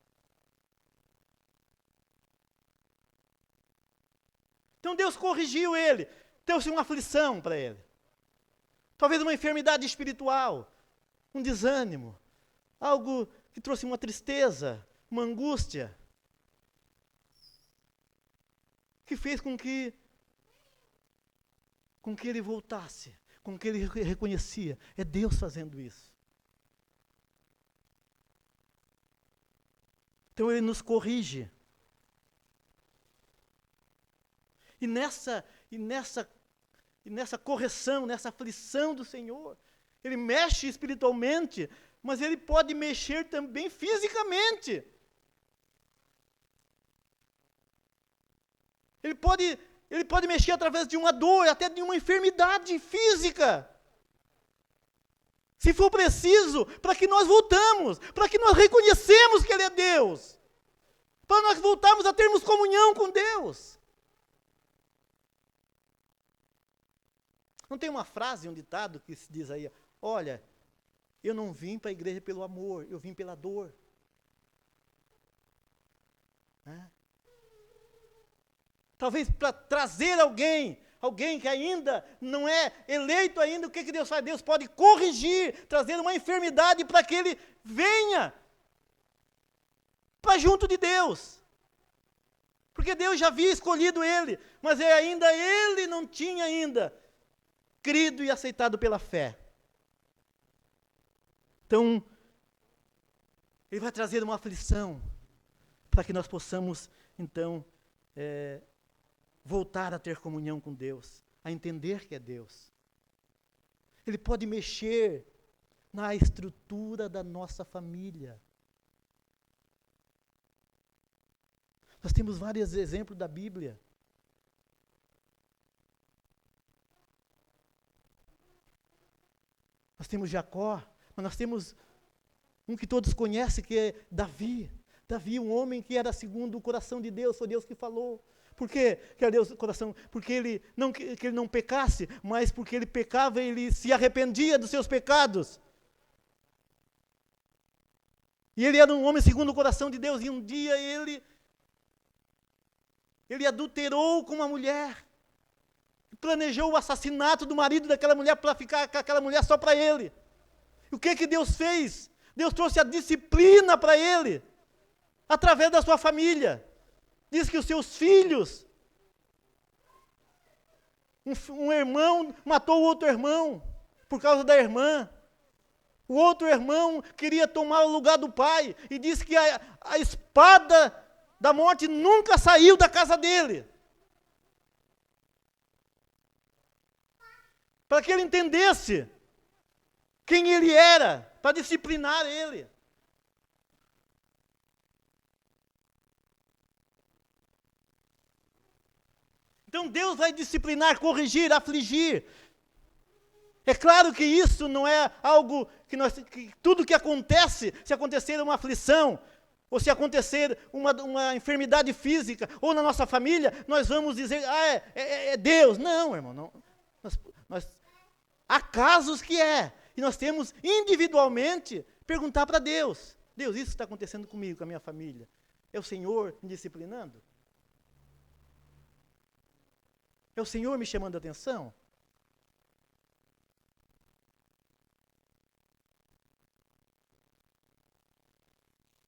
Então Deus corrigiu ele, trouxe uma aflição para ele. Talvez uma enfermidade espiritual, um desânimo, algo que trouxe uma tristeza, uma angústia, que fez com que ele voltasse, com que ele reconhecia, é Deus fazendo isso. Então ele nos corrige. E nessa correção, nessa aflição do Senhor, Ele mexe espiritualmente, mas Ele pode mexer também fisicamente. Ele pode mexer através de uma dor, até de uma enfermidade física. Se for preciso, para que nós voltamos, para que nós reconhecemos que Ele é Deus, para nós voltarmos a termos comunhão com Deus. Não tem uma frase, um ditado que se diz aí, olha, eu não vim para a igreja pelo amor, eu vim pela dor. Talvez para trazer alguém que ainda não é eleito ainda, o que Deus faz? Deus pode corrigir, trazer uma enfermidade para que ele venha para junto de Deus. Porque Deus já havia escolhido ele, mas ele não tinha ainda crido e aceitado pela fé. Então, Ele vai trazer uma aflição para que nós possamos, então, voltar a ter comunhão com Deus, a entender que é Deus. Ele pode mexer na estrutura da nossa família. Nós temos vários exemplos da Bíblia. Nós temos Jacó, mas nós temos um que todos conhecem, que é Davi. Davi, um homem que era segundo o coração de Deus, foi Deus que falou. Por quê que era Deus o coração? Porque ele não pecasse, mas porque ele pecava, ele se arrependia dos seus pecados. E ele era um homem segundo o coração de Deus, e um dia ele adulterou com uma mulher. Planejou o assassinato do marido daquela mulher para ficar com aquela mulher só para ele. E o que Deus fez? Deus trouxe a disciplina para ele, através da sua família. Diz que os seus filhos, um irmão matou o outro irmão, por causa da irmã. O outro irmão queria tomar o lugar do pai, e diz que a espada da morte nunca saiu da casa dele. Para que ele entendesse quem ele era, para disciplinar ele. Então Deus vai disciplinar, corrigir, afligir. É claro que isso não é algo que tudo que acontece, se acontecer uma aflição, ou se acontecer uma enfermidade física, ou na nossa família, nós vamos dizer, é Deus. Não, irmão, não. Há casos que e nós temos individualmente perguntar para Deus, Deus, isso está acontecendo comigo, com a minha família, é o Senhor me disciplinando? É o Senhor me chamando a atenção?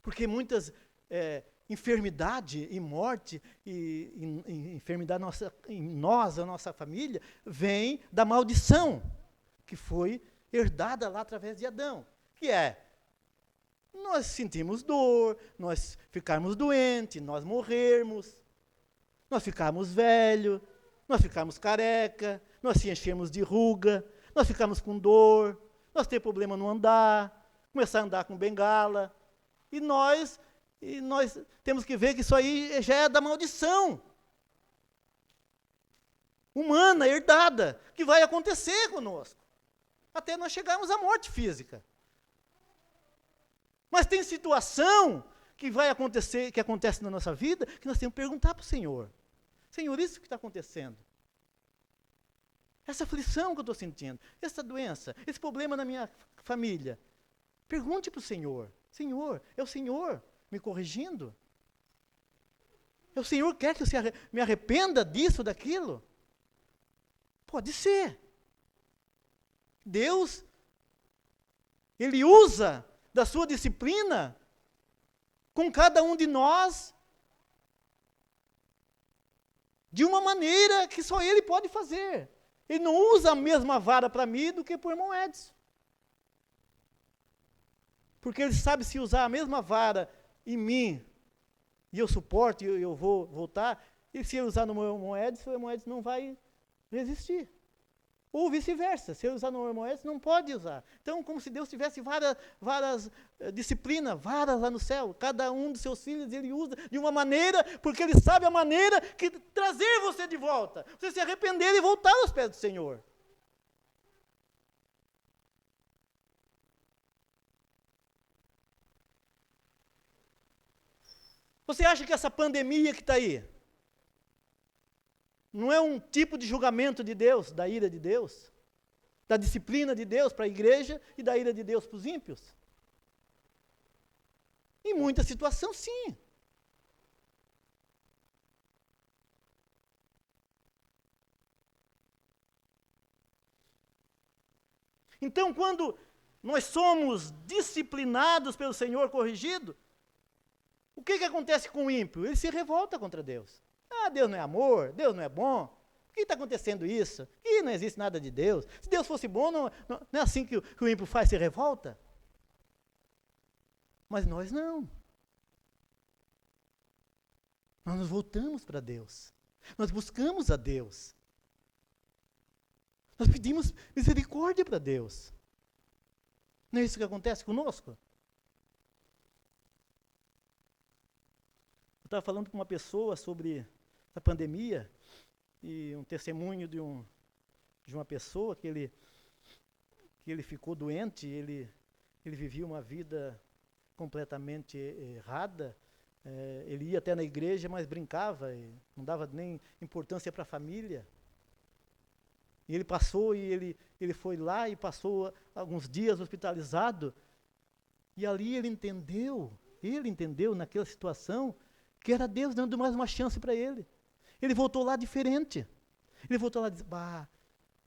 Porque muitas enfermidade e morte, e enfermidade em nós, a nossa família, vem da maldição que foi herdada lá através de Adão, que é nós sentimos dor, nós ficarmos doentes, nós morrermos, nós ficarmos velhos, nós ficarmos careca, nós se enchermos de ruga, nós ficarmos com dor, nós temos problema no andar, começar a andar com bengala, e nós temos que ver que isso aí já é da maldição humana, herdada, que vai acontecer conosco, até nós chegarmos à morte física. Mas tem situação que vai acontecer, que acontece na nossa vida, que nós temos que perguntar para o Senhor. Senhor, isso que está acontecendo? Essa aflição que eu estou sentindo, essa doença, esse problema na minha família. Pergunte para o Senhor. Senhor, é o Senhor me corrigindo? É o Senhor quer que eu me arrependa disso, daquilo? Pode ser. Deus, Ele usa da sua disciplina com cada um de nós de uma maneira que só Ele pode fazer. Ele não usa a mesma vara para mim do que para o irmão Edson. Porque Ele sabe se usar a mesma vara em mim, e eu suporto, e eu vou voltar, e se Ele usar no meu irmão Edson, o irmão Edson não vai resistir. Ou vice-versa, se Ele usar no meu irmão Edson, não pode usar. Então, como se Deus tivesse várias disciplinas, varas lá no céu. Cada um dos seus filhos Ele usa de uma maneira, porque Ele sabe a maneira que trazer você de volta. Você se arrepender e voltar aos pés do Senhor. Você acha que essa pandemia que está aí, não é um tipo de julgamento de Deus, da ira de Deus? Da disciplina de Deus para a igreja e da ira de Deus para os ímpios? Em muita situação, sim. Então, quando nós somos disciplinados pelo Senhor, corrigido, o que acontece com o ímpio? Ele se revolta contra Deus. Ah, Deus não é amor, Deus não é bom. Por que está acontecendo isso? E não existe nada de Deus. Se Deus fosse bom, não é assim que o ímpio faz, se revolta? Mas nós não. Nós nos voltamos para Deus. Nós buscamos a Deus. Nós pedimos misericórdia para Deus. Não é isso que acontece conosco? Eu estava falando com uma pessoa sobre a pandemia, e um testemunho de uma pessoa que ele ficou doente, ele vivia uma vida completamente errada, ele ia até na igreja, mas brincava, não dava nem importância para a família. E ele passou, e ele foi lá e passou alguns dias hospitalizado, e ali ele entendeu naquela situação, que era Deus dando mais uma chance para ele. Ele voltou lá diferente. Ele voltou lá e disse,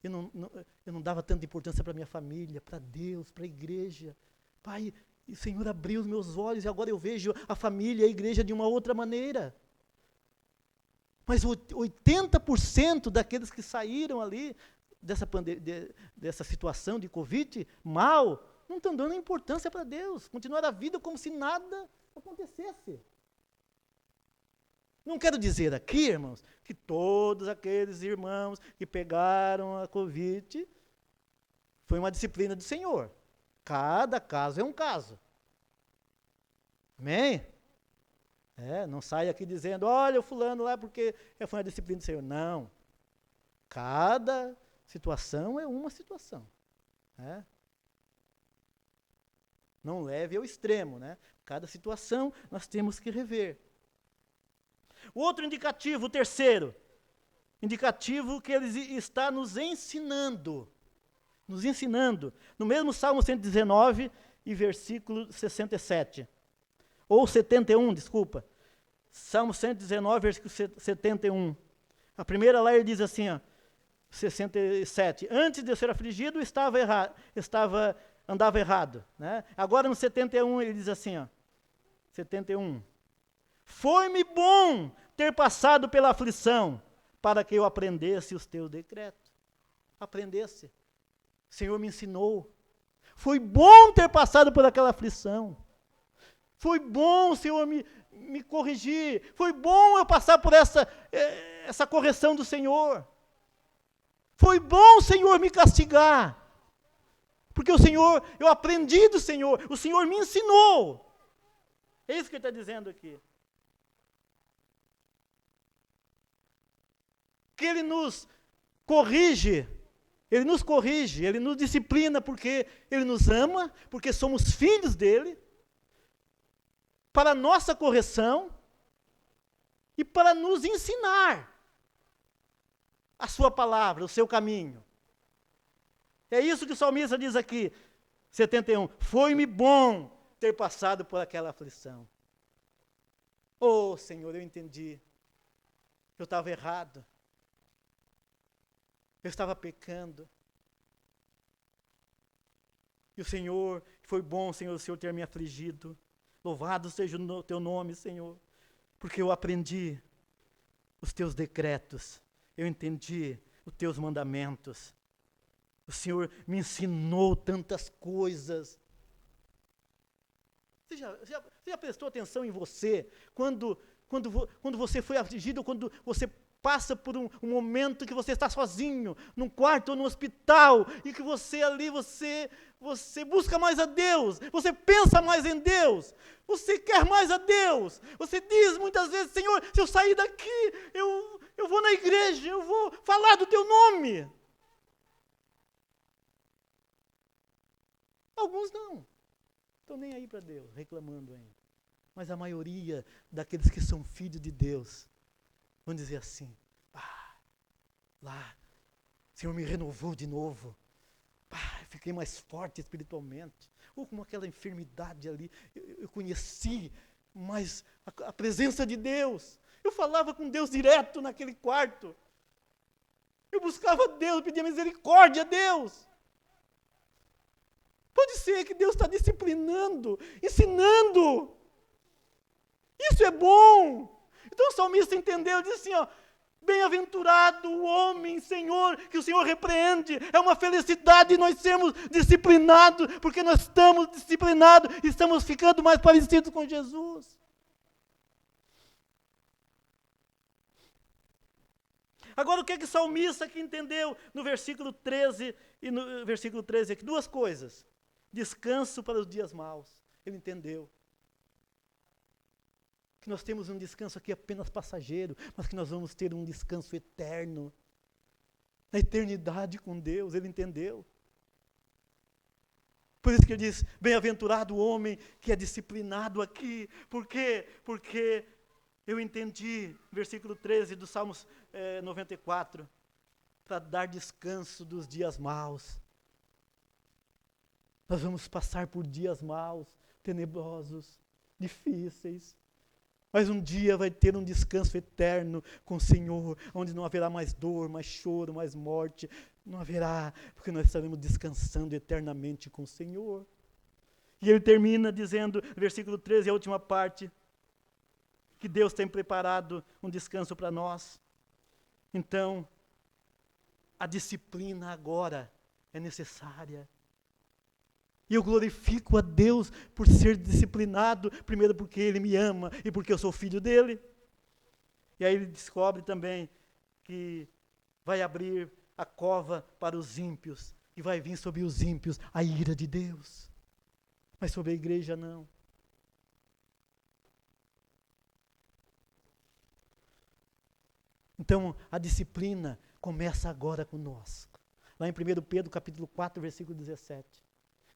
eu não dava tanta importância para a minha família, para Deus, para a igreja. Pai, o Senhor abriu os meus olhos e agora eu vejo a família e a igreja de uma outra maneira. Mas 80% daqueles que saíram ali dessa situação de Covid, mal, não estão dando importância para Deus. Continuaram a vida como se nada acontecesse. Não quero dizer aqui, irmãos, que todos aqueles irmãos que pegaram a Covid foi uma disciplina do Senhor. Cada caso é um caso. Amém? Não sai aqui dizendo, olha o fulano lá porque foi uma disciplina do Senhor. Não. Cada situação é uma situação. Não leve ao extremo, né? Cada situação nós temos que rever. O outro indicativo, o terceiro, indicativo que ele está nos ensinando, no mesmo Salmo 119 e versículo 67, ou 71, desculpa, Salmo 119, versículo 71, a primeira lá ele diz assim, 67, antes de eu ser afligido andava errado, né? Agora no 71 ele diz assim, 71, Foi-me bom ter passado pela aflição, para que eu aprendesse os teus decretos. Aprendesse. O Senhor me ensinou. Foi bom ter passado por aquela aflição. Foi bom o Senhor me corrigir. Foi bom eu passar por essa correção do Senhor. Foi bom o Senhor me castigar. Porque o Senhor, eu aprendi do Senhor. O Senhor me ensinou. É isso que ele está dizendo aqui. Que Ele nos corrige. Ele nos corrige, Ele nos disciplina porque Ele nos ama, porque somos filhos dEle, para a nossa correção e para nos ensinar a sua palavra, o seu caminho. É isso que o salmista diz aqui, 71. Foi-me bom ter passado por aquela aflição. Oh, Senhor, eu entendi. Eu estava errado. Eu estava pecando. E o Senhor, foi bom, Senhor, o Senhor ter me afligido. Louvado seja o teu nome, Senhor. Porque eu aprendi os teus decretos. Eu entendi os teus mandamentos. O Senhor me ensinou tantas coisas. Você já prestou atenção em você? Quando você foi afligido, quando você passa por um momento que você está sozinho, num quarto ou no hospital, e que você ali, você busca mais a Deus, você pensa mais em Deus, você quer mais a Deus, você diz muitas vezes, Senhor, se eu sair daqui, eu vou na igreja, eu vou falar do teu nome. Alguns não, estão nem aí para Deus, reclamando ainda. Mas a maioria daqueles que são filhos de Deus, vão dizer assim, lá, o Senhor me renovou de novo, fiquei mais forte espiritualmente, ou como aquela enfermidade ali, eu conheci mais a presença de Deus, eu falava com Deus direto naquele quarto, eu buscava Deus, pedia misericórdia a Deus. Pode ser que Deus está disciplinando, ensinando, isso é bom. Então o salmista entendeu, disse assim, ó, bem-aventurado o homem, Senhor, que o Senhor repreende. É uma felicidade nós sermos disciplinados, porque nós estamos disciplinados e estamos ficando mais parecidos com Jesus. Agora o que o salmista aqui entendeu no versículo 13 e no versículo 13 aqui? Duas coisas. Descanso para os dias maus. Ele entendeu. Que nós temos um descanso aqui apenas passageiro, mas que nós vamos ter um descanso eterno, na eternidade com Deus, ele entendeu. Por isso que ele diz, bem-aventurado o homem que é disciplinado aqui, por quê? Porque eu entendi, versículo 13 do Salmos 94, para dar descanso dos dias maus. Nós vamos passar por dias maus, tenebrosos, difíceis, mas um dia vai ter um descanso eterno com o Senhor, onde não haverá mais dor, mais choro, mais morte, não haverá, porque nós estaremos descansando eternamente com o Senhor. E ele termina dizendo, versículo 13, a última parte, que Deus tem preparado um descanso para nós. Então, a disciplina agora é necessária. E eu glorifico a Deus por ser disciplinado, primeiro porque Ele me ama e porque eu sou filho dEle. E aí ele descobre também que vai abrir a cova para os ímpios, e vai vir sobre os ímpios a ira de Deus. Mas sobre a igreja não. Então, a disciplina começa agora conosco. Lá em 1 Pedro, capítulo 4, versículo 17.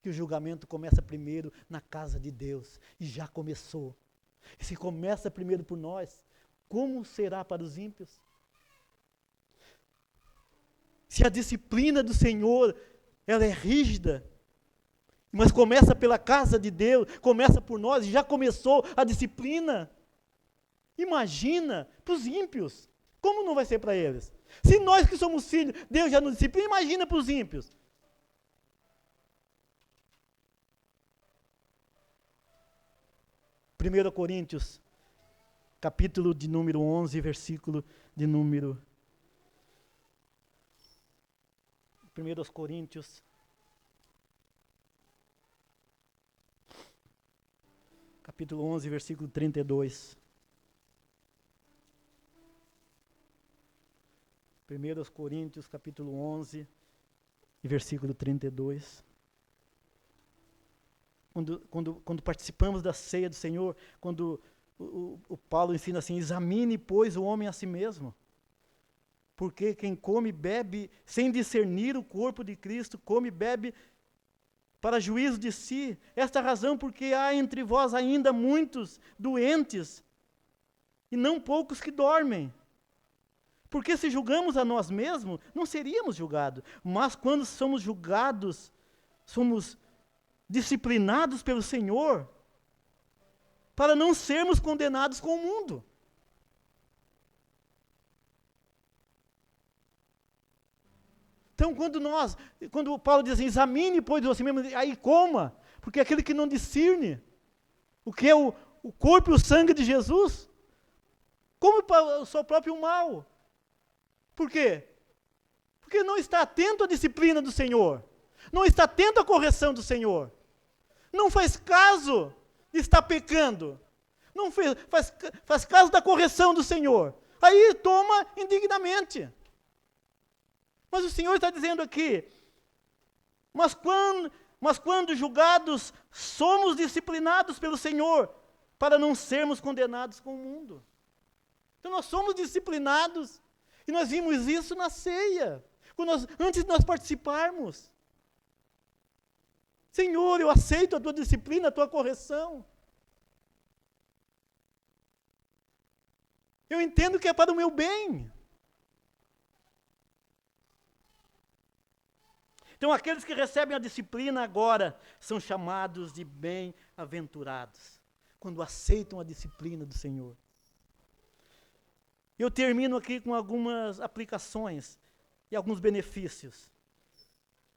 Que o julgamento começa primeiro na casa de Deus. E já começou. E se começa primeiro por nós, como será para os ímpios? Se a disciplina do Senhor, ela é rígida, mas começa pela casa de Deus, começa por nós, e já começou a disciplina. Imagina para os ímpios. Como não vai ser para eles? Se nós que somos filhos, Deus já nos disciplina, imagina para os ímpios. 1 Coríntios, capítulo de número 11, versículo de número 1 Coríntios, capítulo 11, versículo 32. 1 Coríntios, capítulo 11, e versículo 32. Quando participamos da ceia do Senhor, quando o Paulo ensina assim, examine, pois, o homem a si mesmo. Porque quem come e bebe sem discernir o corpo de Cristo, come e bebe para juízo de si. Esta é a razão porque há entre vós ainda muitos doentes e não poucos que dormem. Porque se julgamos a nós mesmos, não seríamos julgados. Mas quando somos julgados, somos disciplinados pelo Senhor, para não sermos condenados com o mundo. Então, quando Paulo diz assim, examine, pois, você mesmo, aí coma, porque aquele que não discerne o que é o corpo e o sangue de Jesus, come para o seu próprio mal. Por quê? Porque não está atento à disciplina do Senhor, não está atento à correção do Senhor, não faz caso de estar pecando, não faz caso da correção do Senhor, aí toma indignamente. Mas o Senhor está dizendo aqui, mas quando julgados, somos disciplinados pelo Senhor, para não sermos condenados com o mundo. Então nós somos disciplinados, e nós vimos isso na ceia, antes de nós participarmos. Senhor, eu aceito a tua disciplina, a tua correção. Eu entendo que é para o meu bem. Então, aqueles que recebem a disciplina agora são chamados de bem-aventurados, quando aceitam a disciplina do Senhor. Eu termino aqui com algumas aplicações e alguns benefícios.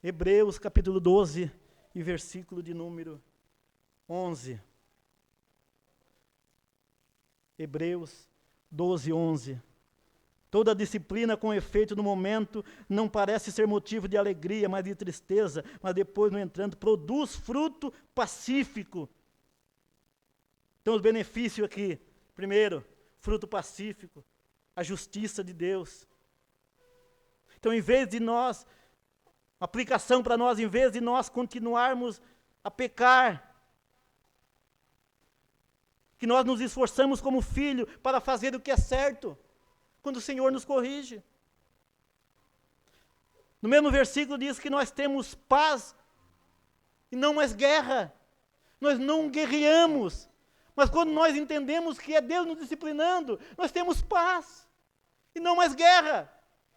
Hebreus capítulo 12 e versículo de número 11. Hebreus 12, 11. Toda disciplina com efeito no momento não parece ser motivo de alegria, mas de tristeza, mas depois, no entanto, produz fruto pacífico. Então, os benefícios aqui. Primeiro, fruto pacífico, a justiça de Deus. Então, em vez de nós, aplicação para nós, em vez de nós continuarmos a pecar, que nós nos esforçamos como filho para fazer o que é certo, quando o Senhor nos corrige. No mesmo versículo diz que nós temos paz e não mais guerra. Nós não guerreamos, mas quando nós entendemos que é Deus nos disciplinando, nós temos paz e não mais guerra.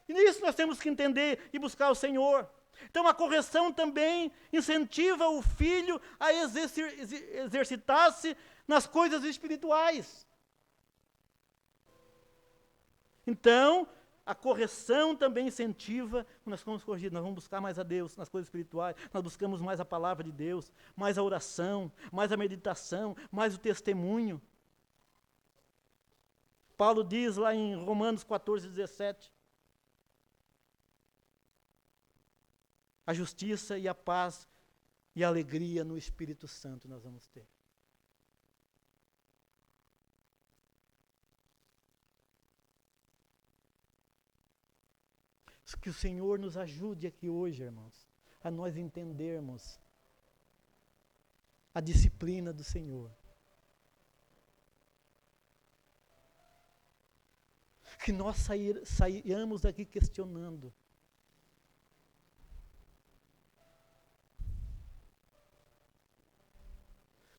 E nisso nós temos que entender e buscar o Senhor. Então a correção também incentiva o filho a exercitar-se nas coisas espirituais. Então, a correção também incentiva, quando nós somos corrigidos, nós vamos buscar mais a Deus nas coisas espirituais, nós buscamos mais a palavra de Deus, mais a oração, mais a meditação, mais o testemunho. Paulo diz lá em Romanos 14, 17, a justiça e a paz e a alegria no Espírito Santo nós vamos ter. Que o Senhor nos ajude aqui hoje, irmãos, a nós entendermos a disciplina do Senhor. Que nós saiamos daqui questionando.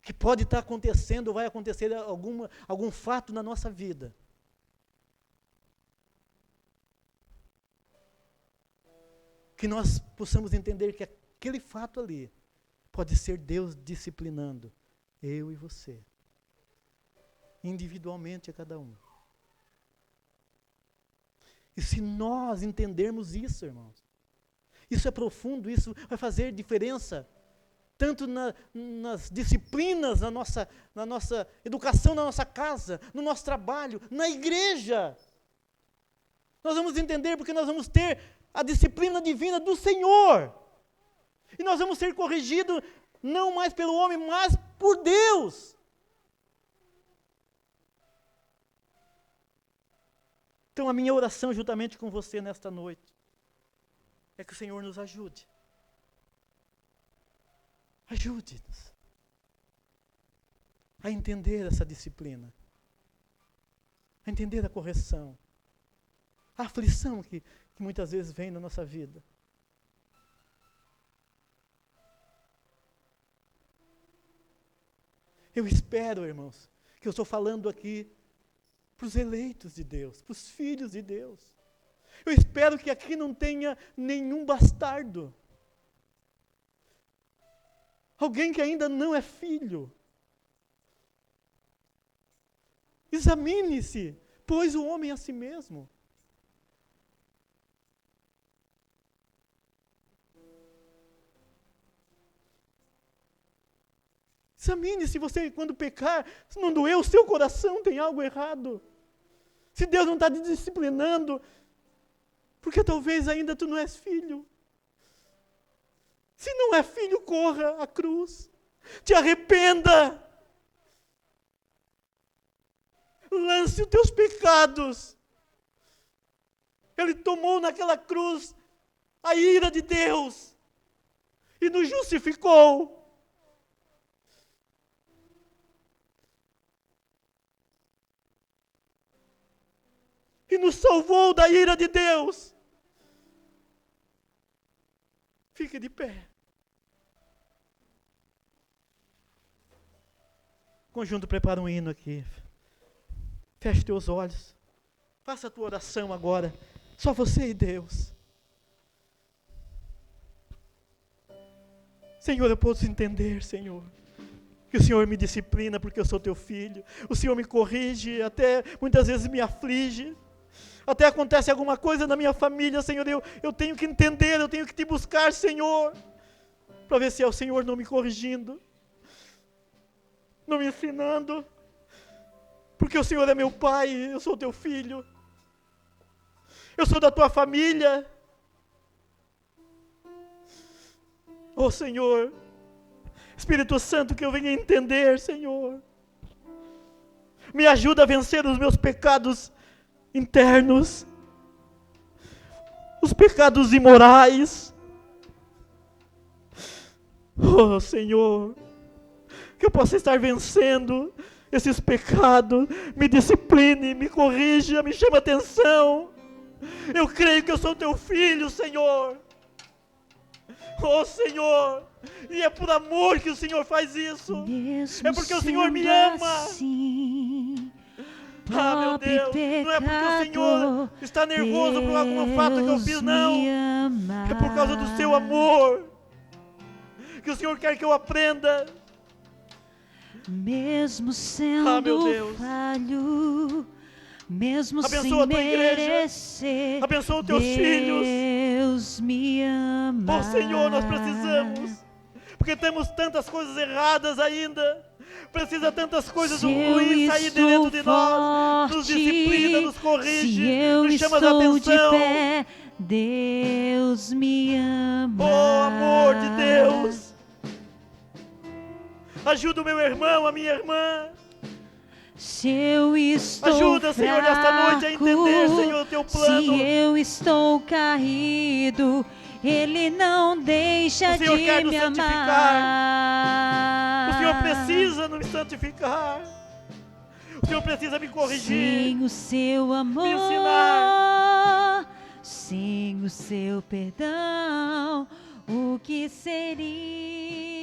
Que pode estar acontecendo, ou vai acontecer algum fato na nossa vida. Que nós possamos entender que aquele fato ali pode ser Deus disciplinando eu e você, individualmente a cada um. E se nós entendermos isso, irmãos, isso é profundo, isso vai fazer diferença tanto nas disciplinas, na nossa educação, na nossa casa, no nosso trabalho, na igreja. Nós vamos entender porque nós vamos ter a disciplina divina do Senhor. E nós vamos ser corrigidos não mais pelo homem, mas por Deus. Então a minha oração juntamente com você nesta noite é que o Senhor nos ajude. Ajude-nos a entender essa disciplina, a entender a correção, a aflição que muitas vezes vem na nossa vida. Eu espero, irmãos, que eu estou falando aqui para os eleitos de Deus, para os filhos de Deus. Eu espero que aqui não tenha nenhum bastardo. Alguém que ainda não é filho. Examine-se, pois o homem a si mesmo. Examine se você, quando pecar, se não doeu o seu coração, tem algo errado. Se Deus não está te disciplinando, porque talvez ainda tu não és filho. Se não é filho, corra à cruz. Te arrependa. Lance os teus pecados. Ele tomou naquela cruz a ira de Deus e nos justificou. E nos salvou da ira de Deus. Fique de pé. O conjunto prepara um hino aqui. Feche teus olhos. Faça a tua oração agora. Só você e Deus. Senhor, eu posso entender, Senhor, que o Senhor me disciplina porque eu sou teu filho. O Senhor me corrige, até muitas vezes me aflige. Até acontece alguma coisa na minha família, Senhor, eu tenho que entender, eu tenho que te buscar, Senhor, para ver se é o Senhor não me corrigindo, não me ensinando, porque o Senhor é meu Pai, eu sou teu filho, eu sou da tua família. Oh Senhor, Espírito Santo, que eu venha entender, Senhor, me ajuda a vencer os meus pecados internos, os pecados imorais. Oh Senhor, que eu possa estar vencendo esses pecados, me discipline, me corrija, me chame a atenção. Eu creio que eu sou teu filho, Senhor. Oh Senhor, e é por amor que o Senhor faz isso. É porque o Senhor me ama. Assim, Ah, meu Deus, não é porque o Senhor está nervoso por algum fato que eu fiz, não. É por causa do seu amor que o Senhor quer que eu aprenda. Mesmo sendo falho, mesmo abençoa sem a tua igreja, merecer, abençoa os teus filhos. Deus me ama. Oh Senhor, nós precisamos, porque temos tantas coisas erradas ainda. Precisa tantas coisas ruins sair de dentro de nós. Nos disciplina, nos corrige, nos chama a atenção. De pé, Deus me ama. Oh amor de Deus, ajuda o meu irmão, a minha irmã. Se eu estou ajuda, Senhor, nesta noite a entender, Senhor, o teu plano. Se eu estou caído, Ele não deixa de me amar. O Senhor precisa nos santificar. O Senhor precisa me corrigir. Sem o seu amor, me ensinar. Sem o seu perdão, o que seria